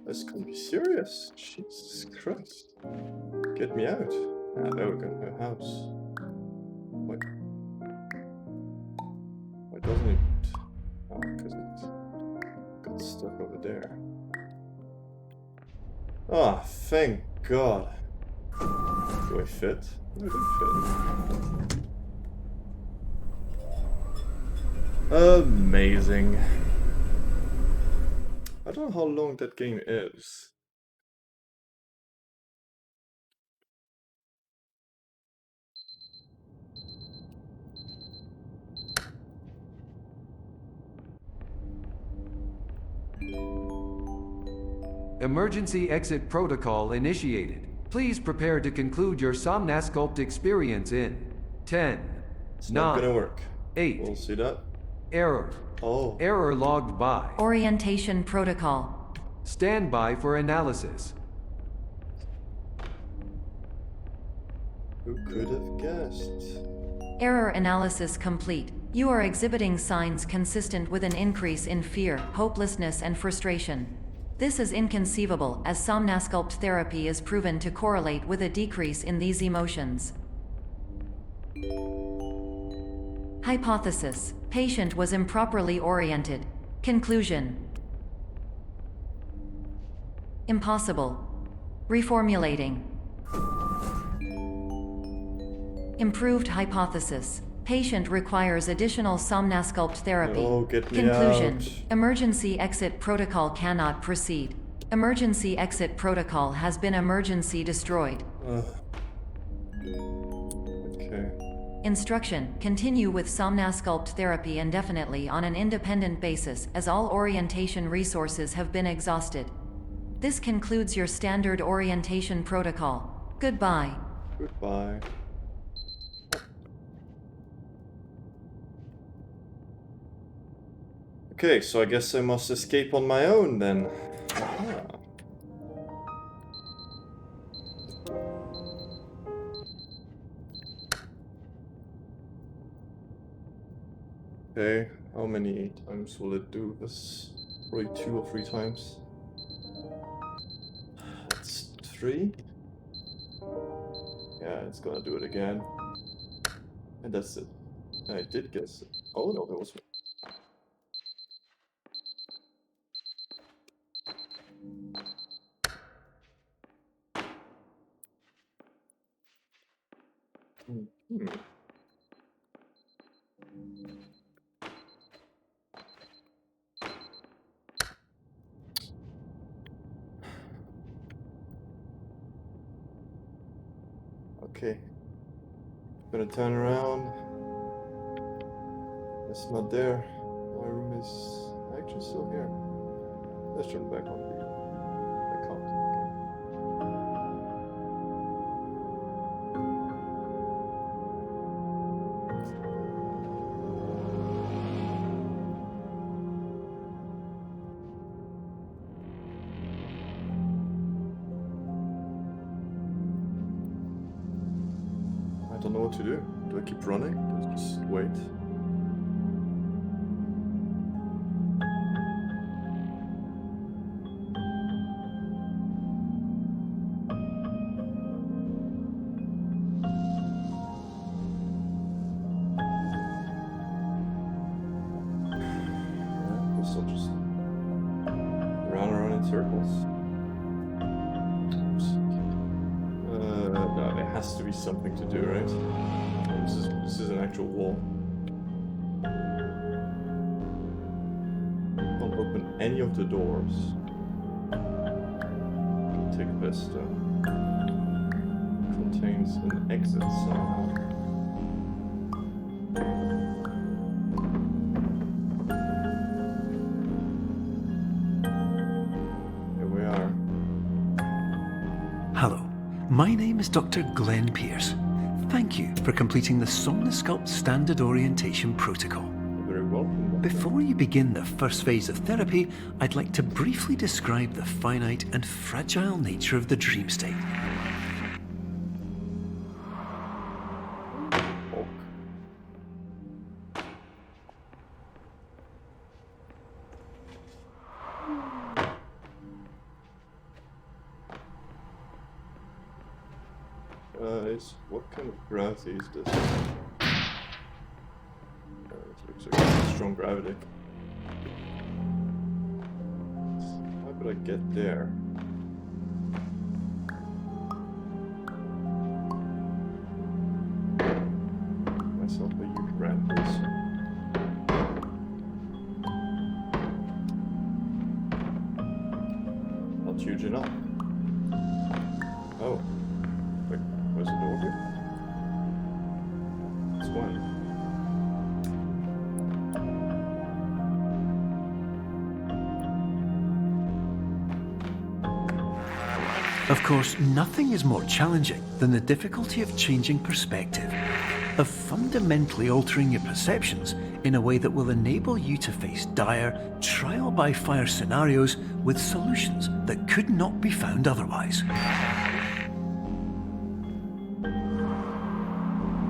S1: This can be serious. Jesus Christ. Get me out. Ah, there we go. Her house. Why doesn't it? Oh, because it got stuck over there. Ah, thank God. Do I fit? I do fit. Amazing. I don't know how long that game is.
S4: Emergency exit protocol initiated. Please prepare to conclude your Somnasculpt experience in 10,
S1: It's not
S4: 9,
S1: gonna work.
S4: 8.
S1: We'll see that.
S4: Error.
S1: Oh.
S4: Error logged by.
S3: Orientation protocol.
S4: Stand by for analysis.
S1: Who could have guessed?
S3: Error analysis complete. You are exhibiting signs consistent with an increase in fear, hopelessness, and frustration. This is inconceivable, as somnasculpt therapy is proven to correlate with a decrease in these emotions. Hypothesis: patient was improperly oriented. Conclusion: impossible. Reformulating. Improved hypothesis: patient requires additional somnasculpt therapy.
S1: Oh, get me
S3: Conclusion:
S1: out.
S3: emergency exit protocol cannot proceed. Emergency exit protocol has been emergency destroyed.
S1: Okay.
S3: Instruction: continue with somnasculpt therapy indefinitely on an independent basis, as all orientation resources have been exhausted. This concludes your standard orientation protocol. Goodbye.
S1: Goodbye. Okay, so I guess I must escape on my own then. Aha. Okay, how many times will it do this? Probably 2 or 3 times. That's 3. Yeah, it's gonna do it again. And that's it. I did guess it. Oh no, that was... Hmm. Okay. Gonna turn around. It's not there. My room is actually still here. Let's turn back on the... I can't. I don't know what to do. Do I keep running? Do I just wait? Yeah, I guess I'll just run around in circles. No, there has to be something to do, right? This is an actual wall. Can't open any of the doors. Take this though. Contains an exit somehow. Here we are.
S2: Hello, my name is Dr. Glenn Pierce. Thank you for completing the Somnasculpt Standard Orientation Protocol.
S1: You're very welcome.
S2: Before you begin the first phase of therapy, I'd like to briefly describe the finite and fragile nature of the dream state.
S1: Oh. What kind of gravity is this? It looks like strong gravity. How could I get there? Myself a huge ramp, please. Not huge enough. Oh. Wait, where's the door here? It's one.
S2: Of course, nothing is more challenging than the difficulty of changing perspective. of fundamentally altering your perceptions in a way that will enable you to face dire, trial-by-fire scenarios with solutions that could not be found otherwise.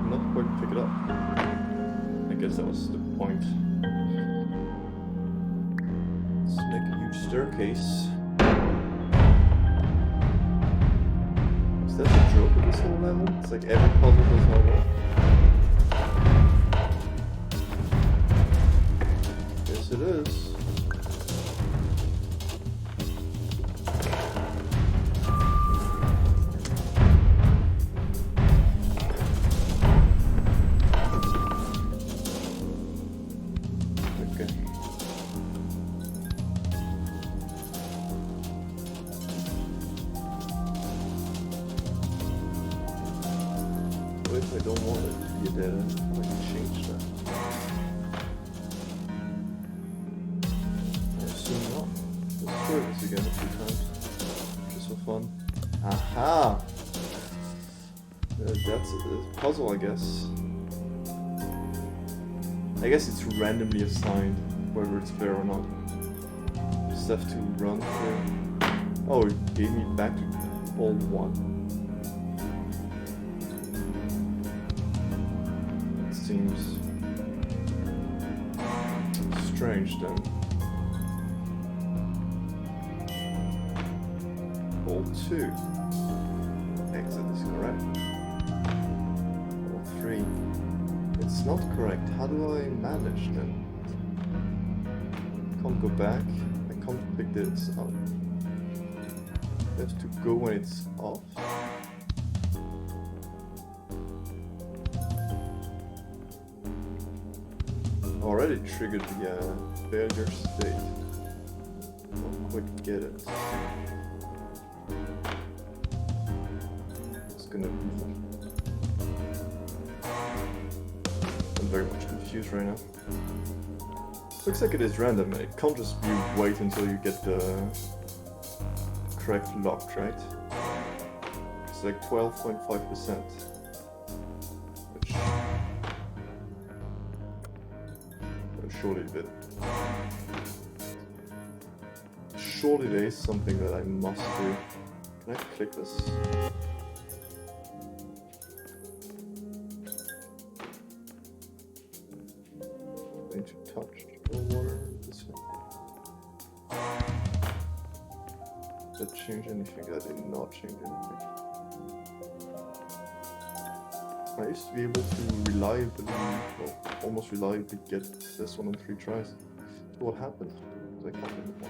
S1: Not quite pick it up. I guess that was the point. Let's make a huge staircase. Is that the joke of this whole level? It's like every puzzle does not work. Yes, it is. Okay. What if I don't want it to be a dead end? I can change that. I assume not. Let's try this again a few times. Just for fun. Aha! That's a puzzle, I guess. I guess it's randomly assigned whether it's fair or not. Just have to run through. Oh, it gave me back to all one. That seems strange then. All 2. Exit is correct. All 3. It's not correct. How do I manage then? Can't go back. I can't pick this up. I have to go when it's off. Already triggered the failure state. Don't quite get it. It's gonna be. I'm very much confused right now. Looks like it is random. It can't just be wait until you get the correct lock, right? It's like 12.5%. Which surely a bit. Surely there is something that I must do. Can I click this? I need to touch the water this way. Did that change anything? That did not change anything. I used to be able to reliably, well, almost reliably get this one on 3 tries. So what happened? Was I can't remember.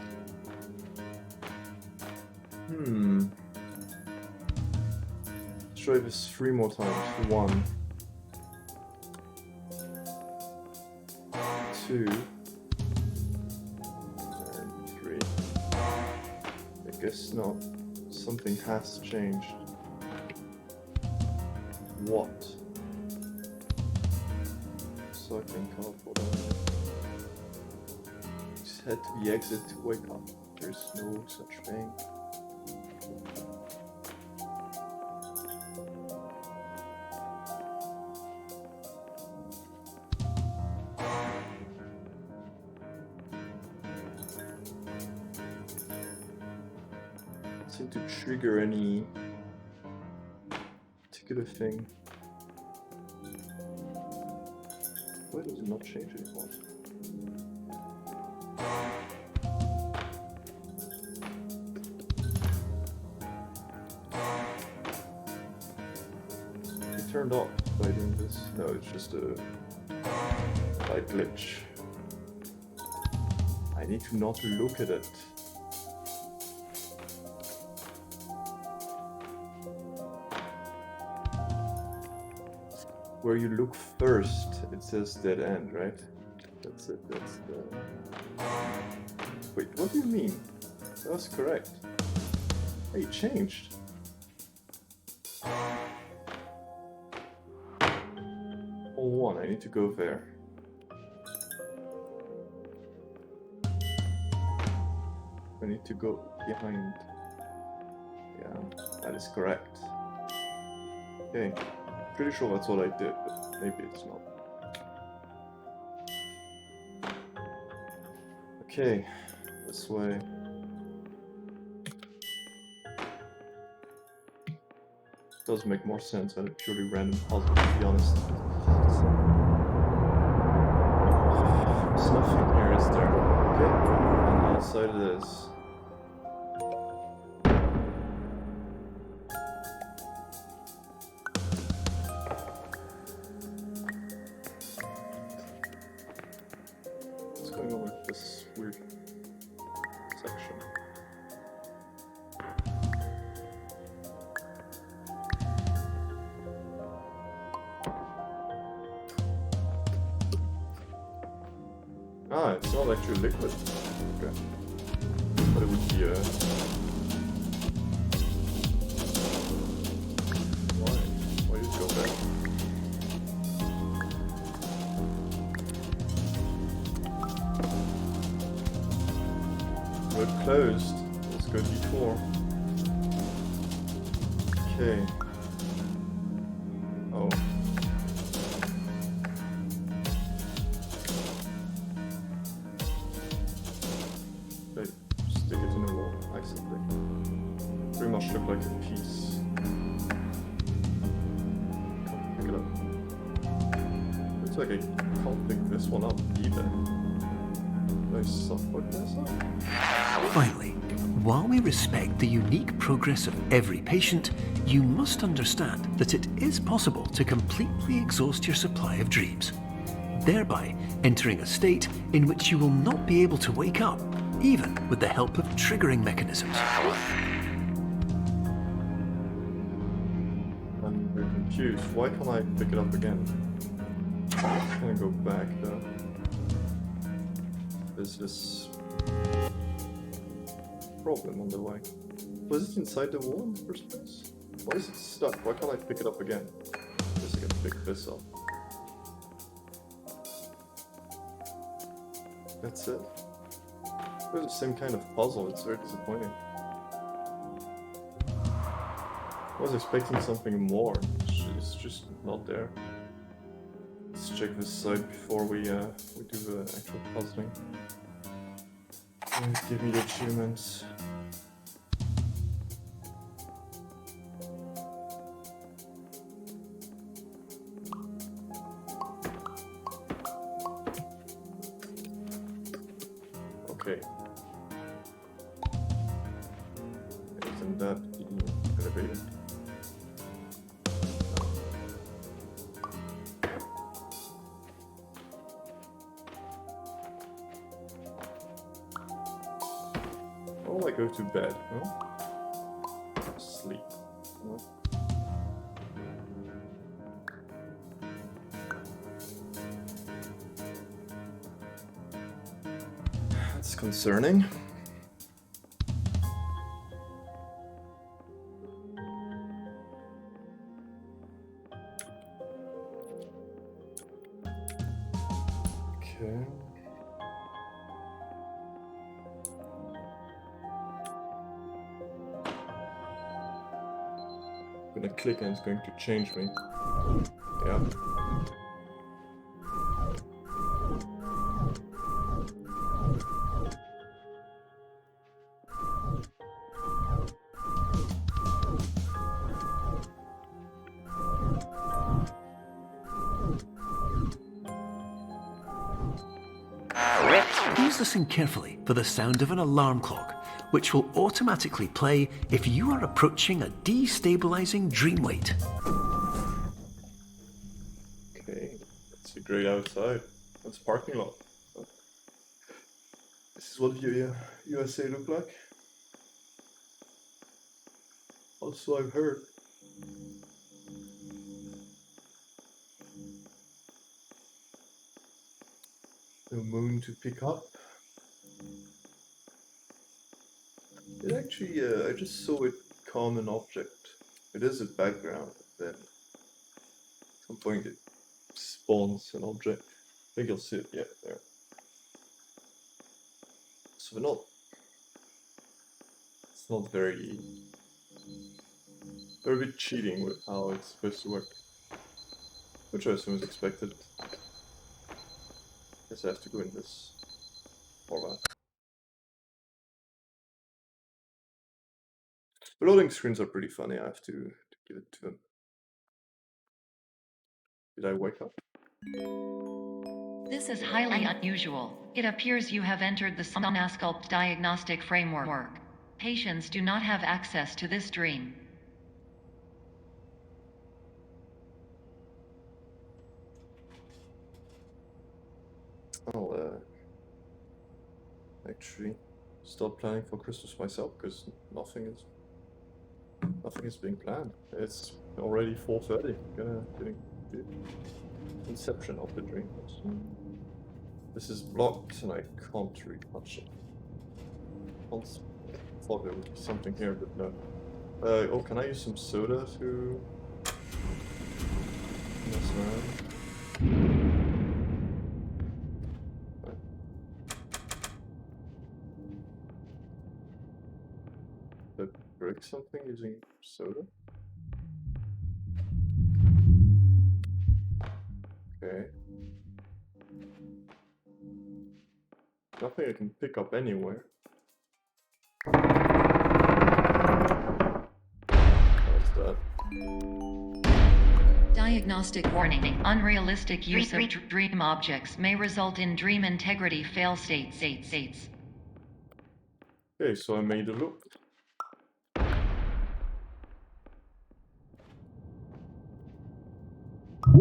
S1: Let's try this 3 more times. 1, 2, and 3. I guess not. Something has changed. What? So I can cardboard on it. Just head to the exit to wake up. There's no such thing. Seem to trigger any particular thing. Why does it not change anymore? It turned off by doing this. No, it's just a light glitch. I need to not look at it. Where you look first, it says dead end, right? That's it, that's the... Wait, what do you mean? That was correct. Hey, it changed. All 1, I need to go there. I need to go behind. Yeah, that is correct. Okay. Pretty sure that's what I did, but maybe it's not. Okay, this way. Does make more sense than a purely random puzzle, to be honest. There's nothing here, is there? Okay, and outside it is. What's going on with this weird section? Ah, it's not actually liquid. Okay. But it would be Why? Why did it go back? Road closed. Let's go D4. Okay. Oh. Wait, stick it in the wall. I see. Pretty much look like a piece. Can't pick it up. Looks like I can't pick this one up either. Do I suffer this up?
S2: Finally, while we respect the unique progress of every patient, you must understand that it is possible to completely exhaust your supply of dreams, thereby entering a state in which you will not be able to wake up, even with the help of triggering mechanisms.
S1: I'm very confused. Why can't I pick it up again? I'm gonna go back though. There's this problem on the way. Was it inside the wall in the first place? Why is it stuck? Why can't I pick it up again? I guess I can pick this up. That's it. It's the same kind of puzzle, it's very disappointing. I was expecting something more, it's just not there. Let's check this side before we do the actual puzzling. Give me the achievements. Okay. Isn't that the elevator? Oh, I go to bed, no? Sleep. No? That's concerning. Okay. I'm gonna click and it's going to change me. Yeah.
S2: Please listen carefully for the sound of an alarm clock, which will automatically play if you are approaching a destabilizing dream weight.
S1: Okay. It's a great outside. That's a parking lot. This is what USA look like. Also, I've heard. The moon to pick up. It actually, I just saw it calm an object. It is a background, then at some point it spawns an object. I think you'll see it, yeah, there. So it's not very, they're a bit cheating with how it's supposed to work. which I assume is expected. Guess I have to go in this format. The loading screens are pretty funny, I have to give it to them. Did I wake up?
S3: This is highly unusual. It appears you have entered the Somnasculpt diagnostic framework. Patients do not have access to this dream.
S1: I'll actually start planning for Christmas myself, because nothing is being planned. It's already 4:30. Getting the inception of the dream. This is blocked and I can't read much. I thought there would be something here, but no. Oh, can I use some soda to mess around? Did I break something using soda? Okay. Nothing I can pick up anywhere. What's that?
S3: Diagnostic warning. Unrealistic use of dream objects may result in dream integrity fail states.
S1: Okay, so I made a loop. I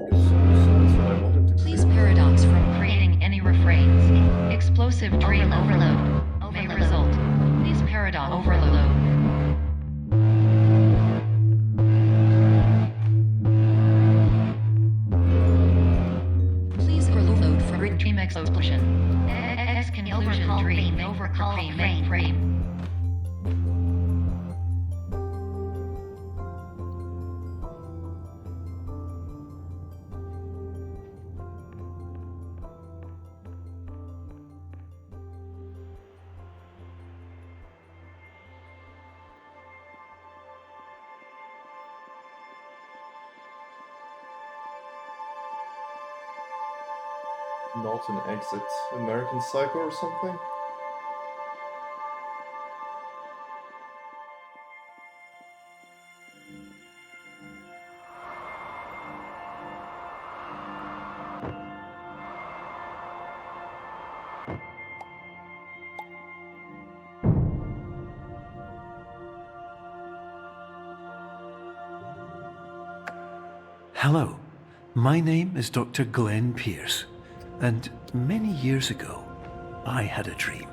S1: guess that's what I wanted to
S3: Please
S1: create.
S3: paradox from creating any refrains. Explosive dream overload may result. Please paradox overload. Please overload from dream explosion. X conclusion dream overcall frame.
S1: Not an exit. American Psycho or something?
S2: Hello, my name is Dr. Glenn Pierce, and many years ago, I had a dream.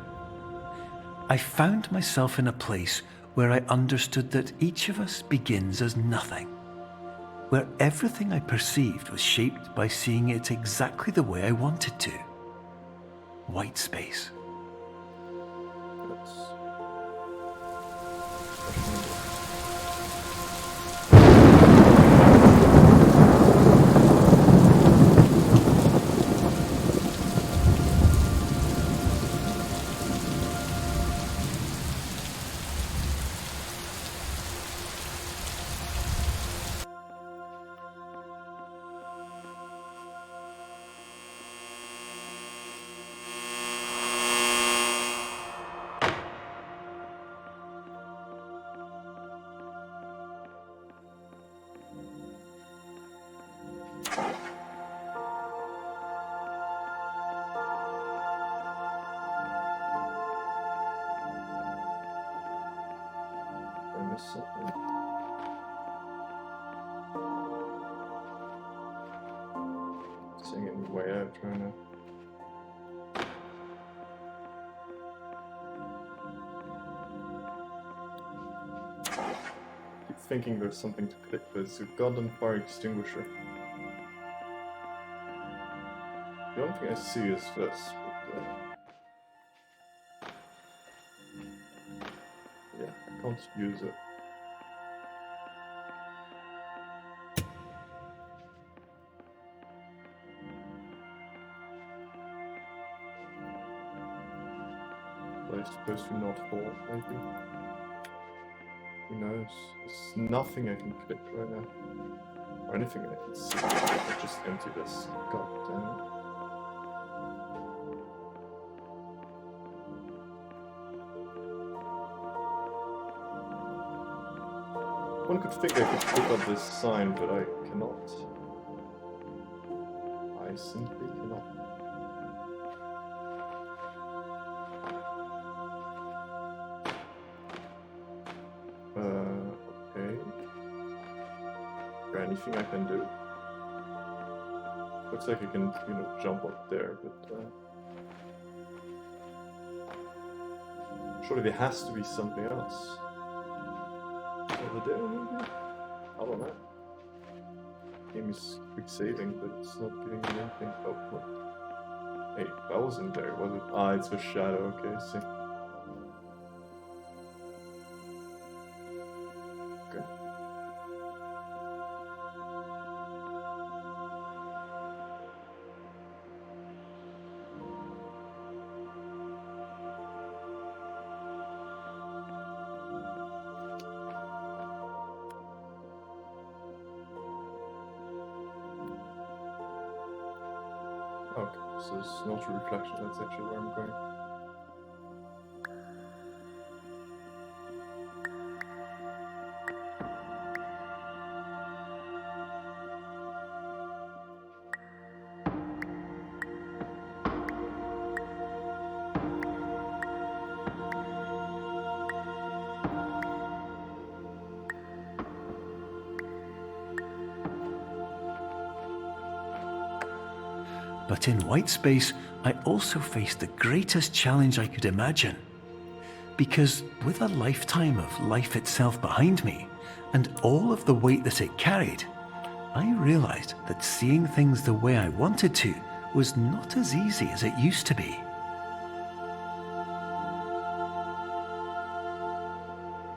S2: I found myself in a place where I understood that each of us begins as nothing, where everything I perceived was shaped by seeing it exactly the way I wanted to. White space.
S1: That's... I missed something. Seeing any way out, trying to... keep thinking there's something to click, but it's a goddamn fire extinguisher. The only thing I see is this, but, yeah, I can't use it. But it's supposed to not fall, maybe? Who knows? There's nothing I can click right now. Or anything I can see. I just empty this. God damn it. One could think I could pick up this sign, but I cannot. I simply cannot. Okay. Is there anything I can do? Looks like I can, jump up there, but surely there has to be something else. Over there, maybe? I don't know. Game is quick saving, but it's not giving me anything. Oh, what? Hey, that wasn't there, was it? Ah, it's a shadow. Okay, I see. Okay. Okay, so it's not a reflection, that's actually where I'm going.
S2: But in white space, I also faced the greatest challenge I could imagine. Because with a lifetime of life itself behind me, and all of the weight that it carried, I realized that seeing things the way I wanted to was not as easy as it used to be.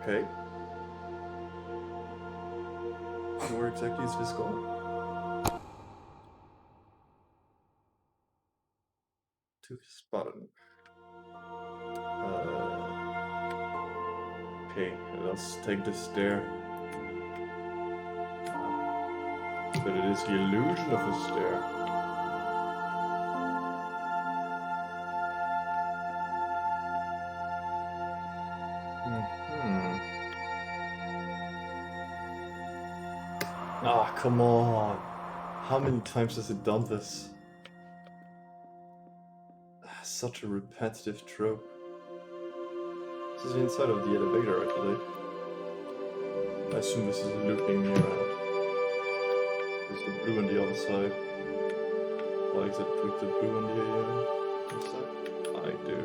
S1: Okay. Where exactly is this going? To this button. Okay, let's take the stair. But it is the illusion of a stair. Ah, come on. How many times has it done this? Such a repetitive trope. This is the inside of the elevator, actually. I assume this is looping me around. There's the blue on the other side. Why is it with the blue on the other side? I do.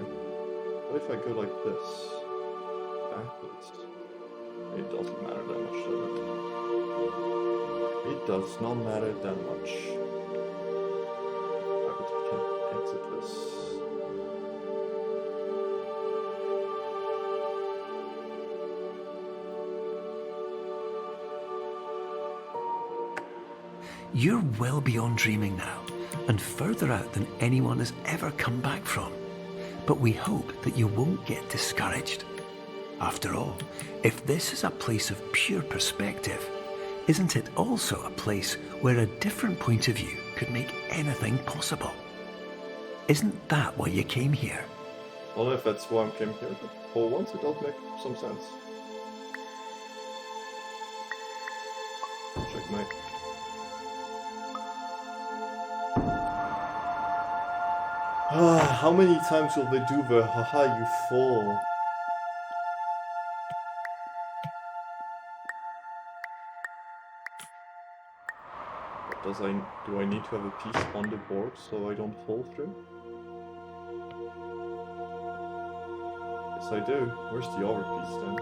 S1: What if I go like this? Backwards? It doesn't matter that much, does it? It does not matter that much. I can exit this.
S2: You're well beyond dreaming now, and further out than anyone has ever come back from. But we hope that you won't get discouraged. After all, if this is a place of pure perspective, isn't it also a place where a different point of view could make anything possible? Isn't that why you came here?
S1: Well, if that's why I came here, but for once it does make some sense. Checkmate. How many times will they do the haha you fall? Do I need to have a piece on the board so I don't fall through? Yes I do. Where's the other piece then?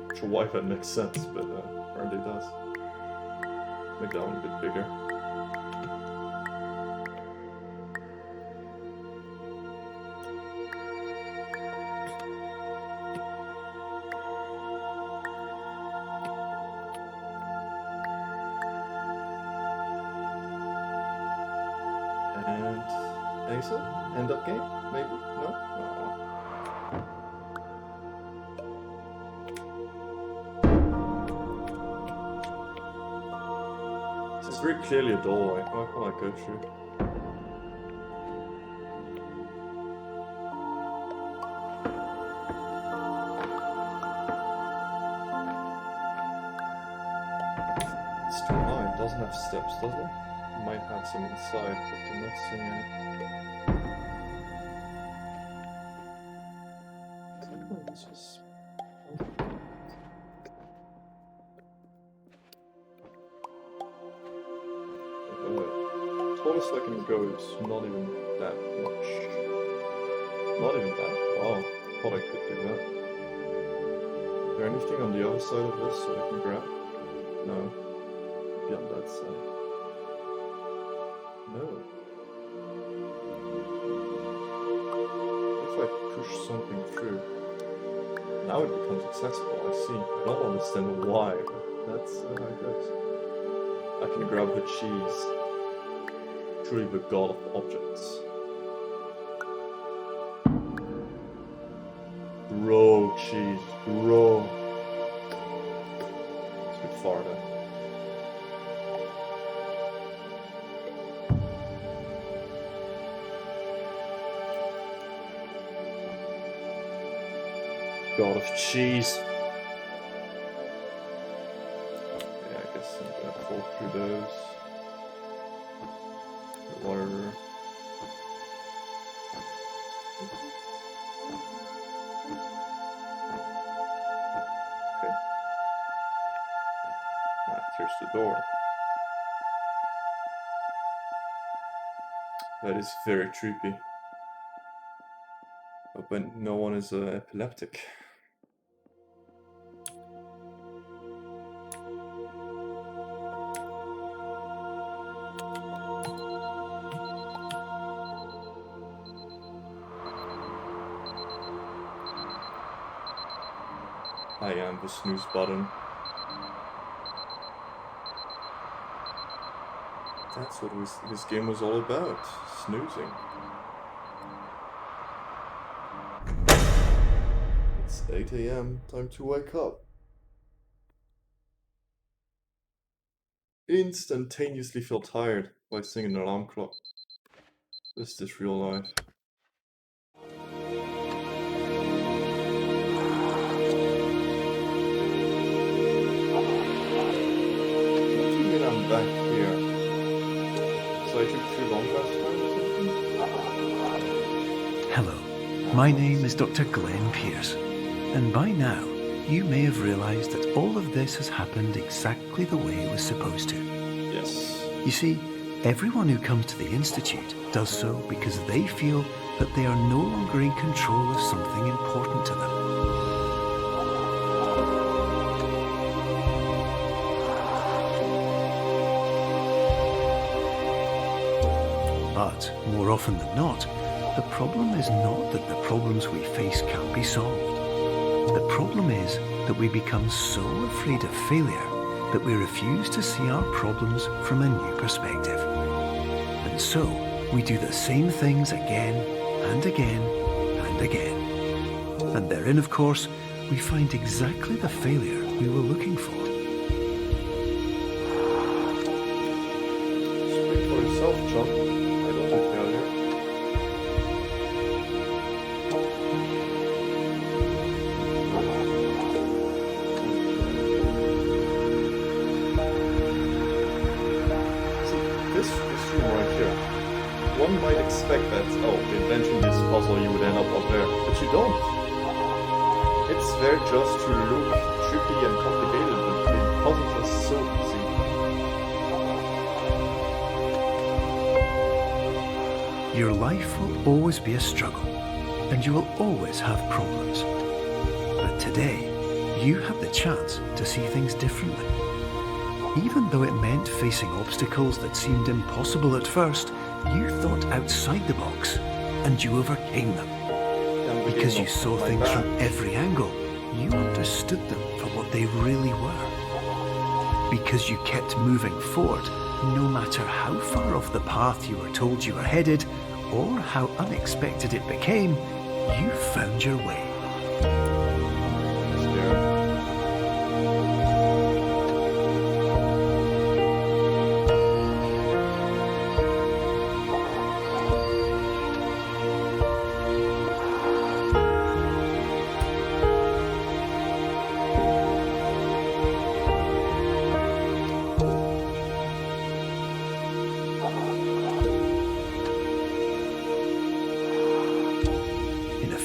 S1: Not sure why that makes sense, but apparently it does. Make that one a bit bigger. And exit? End of game? Maybe? No? No. very clearly a doorway. Why can't I go through? It's too high. It doesn't have steps, does it? It might have some inside, but I'm not seeing any. Technically, this was... Tallest I can go is not even that much. Not even that. Wow, thought I could do that. Is there anything on the other side of this that I can grab? No. Beyond that side. No. If I push something through, now it becomes accessible. I see. I don't understand why, but that's how it goes. I can grab the cheese. Truly the god of objects. Bro, cheese, bro. It's a bit far there. God of cheese. Yeah, I guess I'm gonna fall through those. Water. Okay. Here's the door. That is very creepy. But no one is epileptic. I am the snooze button. That's what this game was all about. Snoozing. It's 8 AM. Time to wake up. Instantaneously feel tired by singing an alarm clock. Is this real life? I'm back here. So I took too long last time or something?
S2: Hello, my name is Dr. Glenn Pierce, and by now you may have realized that all of this has happened exactly the way it was supposed to.
S1: Yes.
S2: You see, everyone who comes to the Institute does so because they feel that they are no longer in control of something important to them. But, more often than not, the problem is not that the problems we face can't be solved. The problem is that we become so afraid of failure that we refuse to see our problems from a new perspective. And so, we do the same things again and again and again. And therein, of course, we find exactly the failure we were looking for.
S1: Speak for yourself, John. I don't do failure. See, this room right here. One might expect that, oh, inventing this puzzle you would end up there, but you don't. It's there just to look tricky and complicated, but the puzzles are so easy.
S2: Your life will always be a struggle, and you will always have problems. But today, you have the chance to see things differently. Even though it meant facing obstacles that seemed impossible at first, you thought outside the box, and you overcame them. Because you saw things from every angle, you understood them for what they really were. Because you kept moving forward, no matter how far off the path you were told you were headed, or how unexpected it became, you found your way.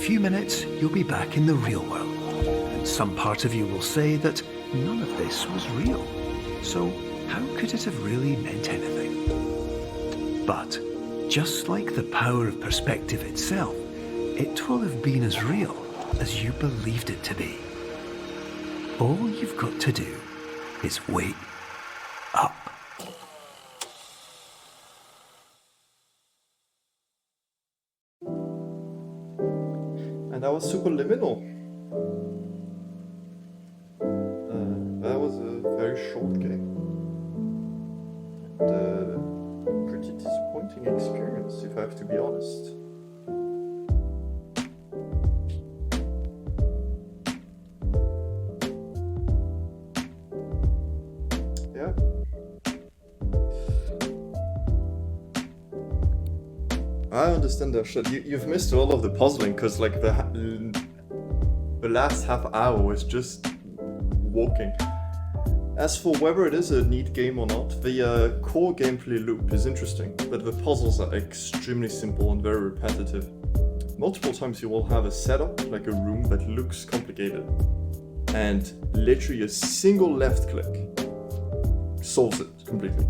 S2: few minutes, you'll be back in the real world. And some part of you will say that none of this was real. So how could it have really meant anything? But just like the power of perspective itself, it will have been as real as you believed it to be. All you've got to do is wake up.
S1: And that was Superliminal. That was a very short game. And pretty disappointing experience, if I have to be honest. Yeah. I understand that shit. You've missed a lot of the puzzling, because like the last half hour was just walking. As for whether it is a neat game or not, the core gameplay loop is interesting, but the puzzles are extremely simple and very repetitive. Multiple times you will have a setup, like a room, that looks complicated, and literally a single left click solves it completely.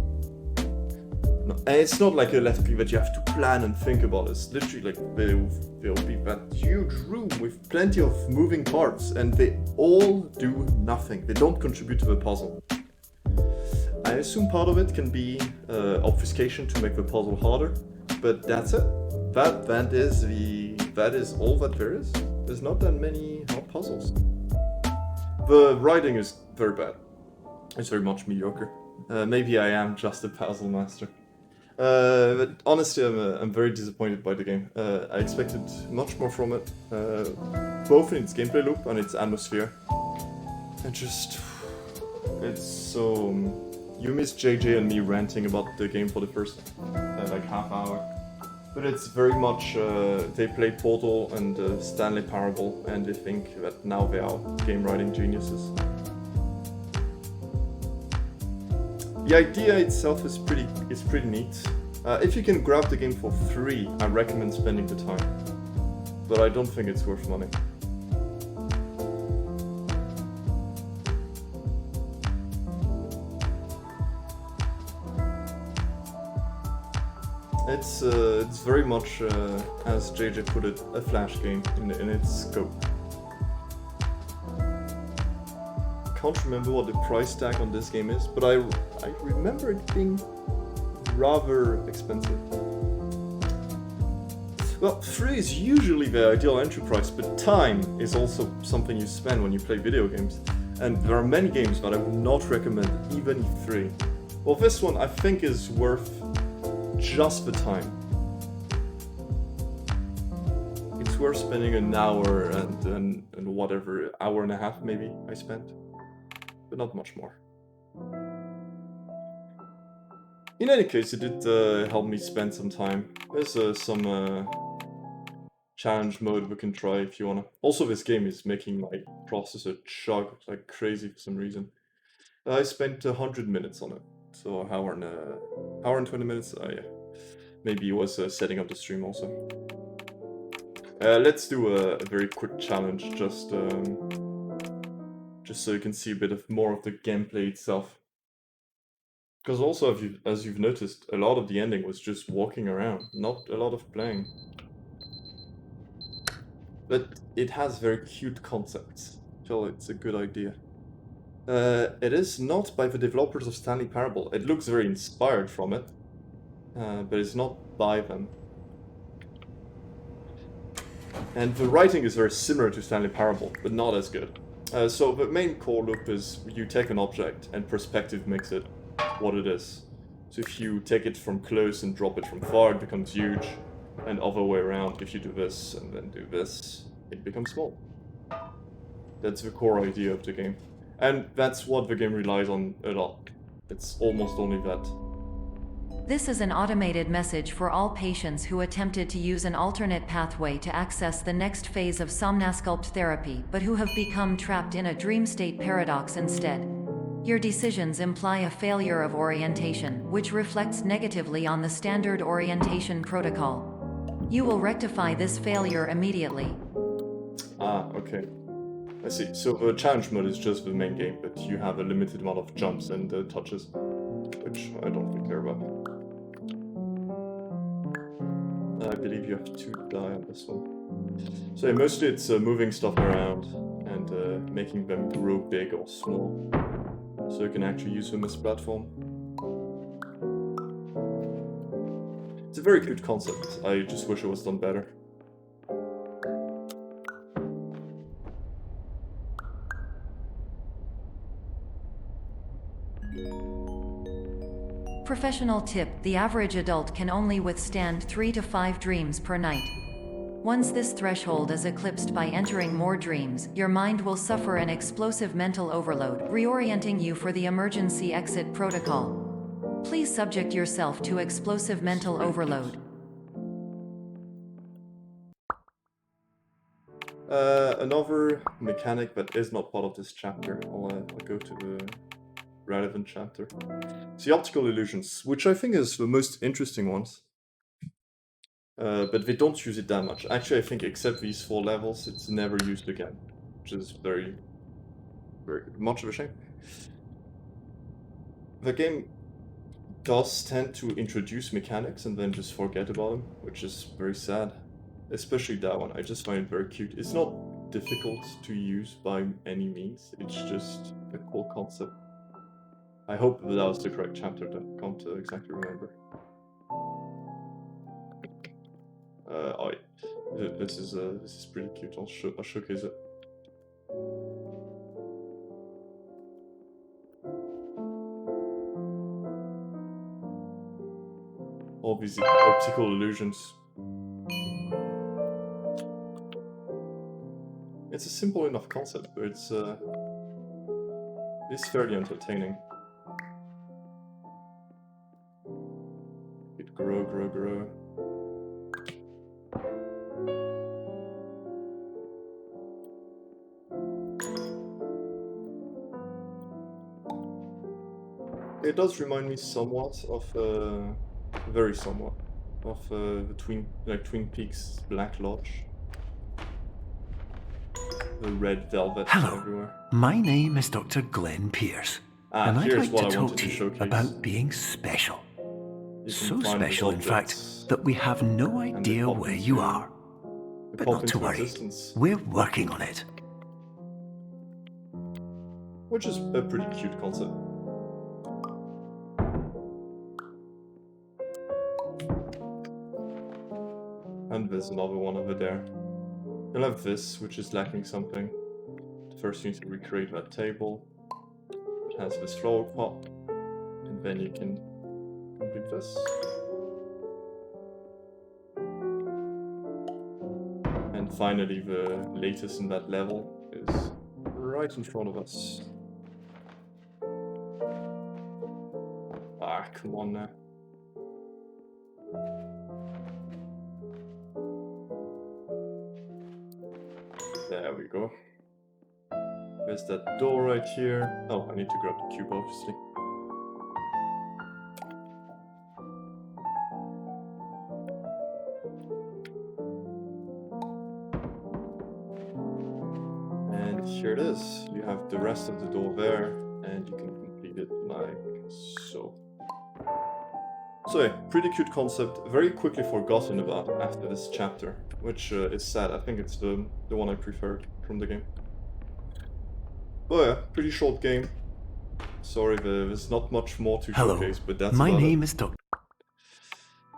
S1: No, and it's not like a left click that you have to plan and think about. It's literally like there'll be that huge room with plenty of moving parts, and they all do nothing. They don't contribute to the puzzle. I assume part of it can be obfuscation to make the puzzle harder, but that's it. That is all that there is. There's not that many hard puzzles. The writing is very bad. It's very much mediocre. Maybe I am just a puzzle master. But honestly, I'm very disappointed by the game. I expected much more from it, both in its gameplay loop and its atmosphere. And just, it's so... You missed JJ and me ranting about the game for the first like half hour. But it's very much, they play Portal and Stanley Parable, and they think that now they are game writing geniuses. The idea itself is pretty neat. If you can grab the game for free, I recommend spending the time. But I don't think it's worth money. It's very much, as JJ put it, a Flash game in its scope. Can't remember what the price tag on this game is, but I remember it being rather expensive. Well, free is usually the ideal entry price, but time is also something you spend when you play video games. And there are many games that I would not recommend, even if free. Well, this one I think is worth just the time. It's worth spending an hour and whatever, hour and a half maybe I spent. But not much more. In any case, it did help me spend some time. There's some challenge mode we can try if you wanna. Also, this game is making my processor chug like crazy for some reason. I spent 100 minutes on it, so an hour and 20 minutes. Yeah, maybe it was setting up the stream also. Let's do a very quick challenge, just so you can see a bit more of the gameplay itself. Because also, as you've noticed, a lot of the ending was just walking around, not a lot of playing. But it has very cute concepts. I feel it's a good idea. It is not by the developers of Stanley Parable. It looks very inspired from it, but it's not by them. And the writing is very similar to Stanley Parable, but not as good. So the main core loop is you take an object and perspective makes it what it is. So if you take it from close and drop it from far, it becomes huge. And other way around, if you do this and then do this, it becomes small. That's the core idea of the game. And that's what the game relies on a lot. It's almost only that.
S3: This is an automated message for all patients who attempted to use an alternate pathway to access the next phase of somnasculpt therapy, but who have become trapped in a dream state paradox instead. Your decisions imply a failure of orientation, which reflects negatively on the standard orientation protocol. You will rectify this failure immediately.
S1: Ah, okay. I see. So the challenge mode is just the main game, but you have a limited amount of jumps and touches, which I don't really care about. I believe you have to die on this one. So yeah, mostly it's moving stuff around and making them grow big or small, so you can actually use them as a platform. It's a very cute concept. I just wish it was done better.
S3: Professional tip: the average adult can only withstand 3 to 5 dreams per night. Once this threshold is eclipsed by entering more dreams, your mind will suffer an explosive mental overload, reorienting you for the emergency exit protocol. Please subject yourself to explosive mental overload.
S1: Another mechanic that is not part of this chapter. I'll go to the relevant chapter. It's the optical illusions, which I think is the most interesting ones. But they don't use it that much. Actually, I think except these 4 levels, it's never used again, which is very, very much of a shame. The game does tend to introduce mechanics and then just forget about them, which is very sad. Especially that one. I just find it very cute. It's not difficult to use by any means. It's just a cool concept. I hope that was the correct chapter. I can't exactly remember. Oh yeah. This is pretty cute. I'll showcase it. All these optical illusions. It's a simple enough concept, but it's fairly entertaining. It grow. It does remind me somewhat of, very somewhat, of the Twin Peaks Black Lodge. The red velvet
S2: Hello,
S1: everywhere.
S2: my name is Dr. Glenn Pierce, and I'd
S1: here's
S2: like
S1: what
S2: to
S1: I
S2: talk
S1: wanted
S2: to
S1: to
S2: you
S1: showcase.
S2: about being special.
S1: You can
S2: So
S1: find these
S2: special, in fact,
S1: objects
S2: that we have no
S1: and they
S2: idea
S1: pop
S2: where
S1: into-
S2: you are.
S1: they
S2: But
S1: pop
S2: not to
S1: into
S2: worry,
S1: existence,
S2: we're working on it.
S1: which is a pretty cute concept. And there's another one over there. You'll have this, which is lacking something. First you need to recreate that table. It has this flower pot, and then you can complete this. And finally, the latest in that level is right in front of us. Ah, come on now. There we go. There's that door right here. Oh, I need to grab the cube, obviously. And here it is. You have the rest of the door there, and you can complete it like so. So yeah, pretty cute concept, very quickly forgotten about after this chapter, which is sad. I think it's the one I preferred from the game. But yeah, pretty short game. Sorry, there's not much more to
S2: Hello,
S1: showcase, but that's
S2: my
S1: about
S2: name
S1: it.
S2: is Dr.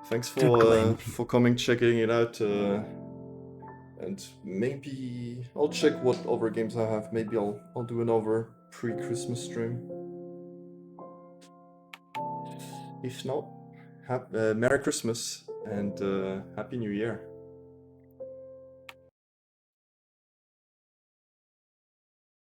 S1: Thanks
S2: Glenn.
S1: for coming, checking it out, and maybe I'll check what other games I have. Maybe I'll do another pre-Christmas stream. If not, Merry Christmas and Happy New Year.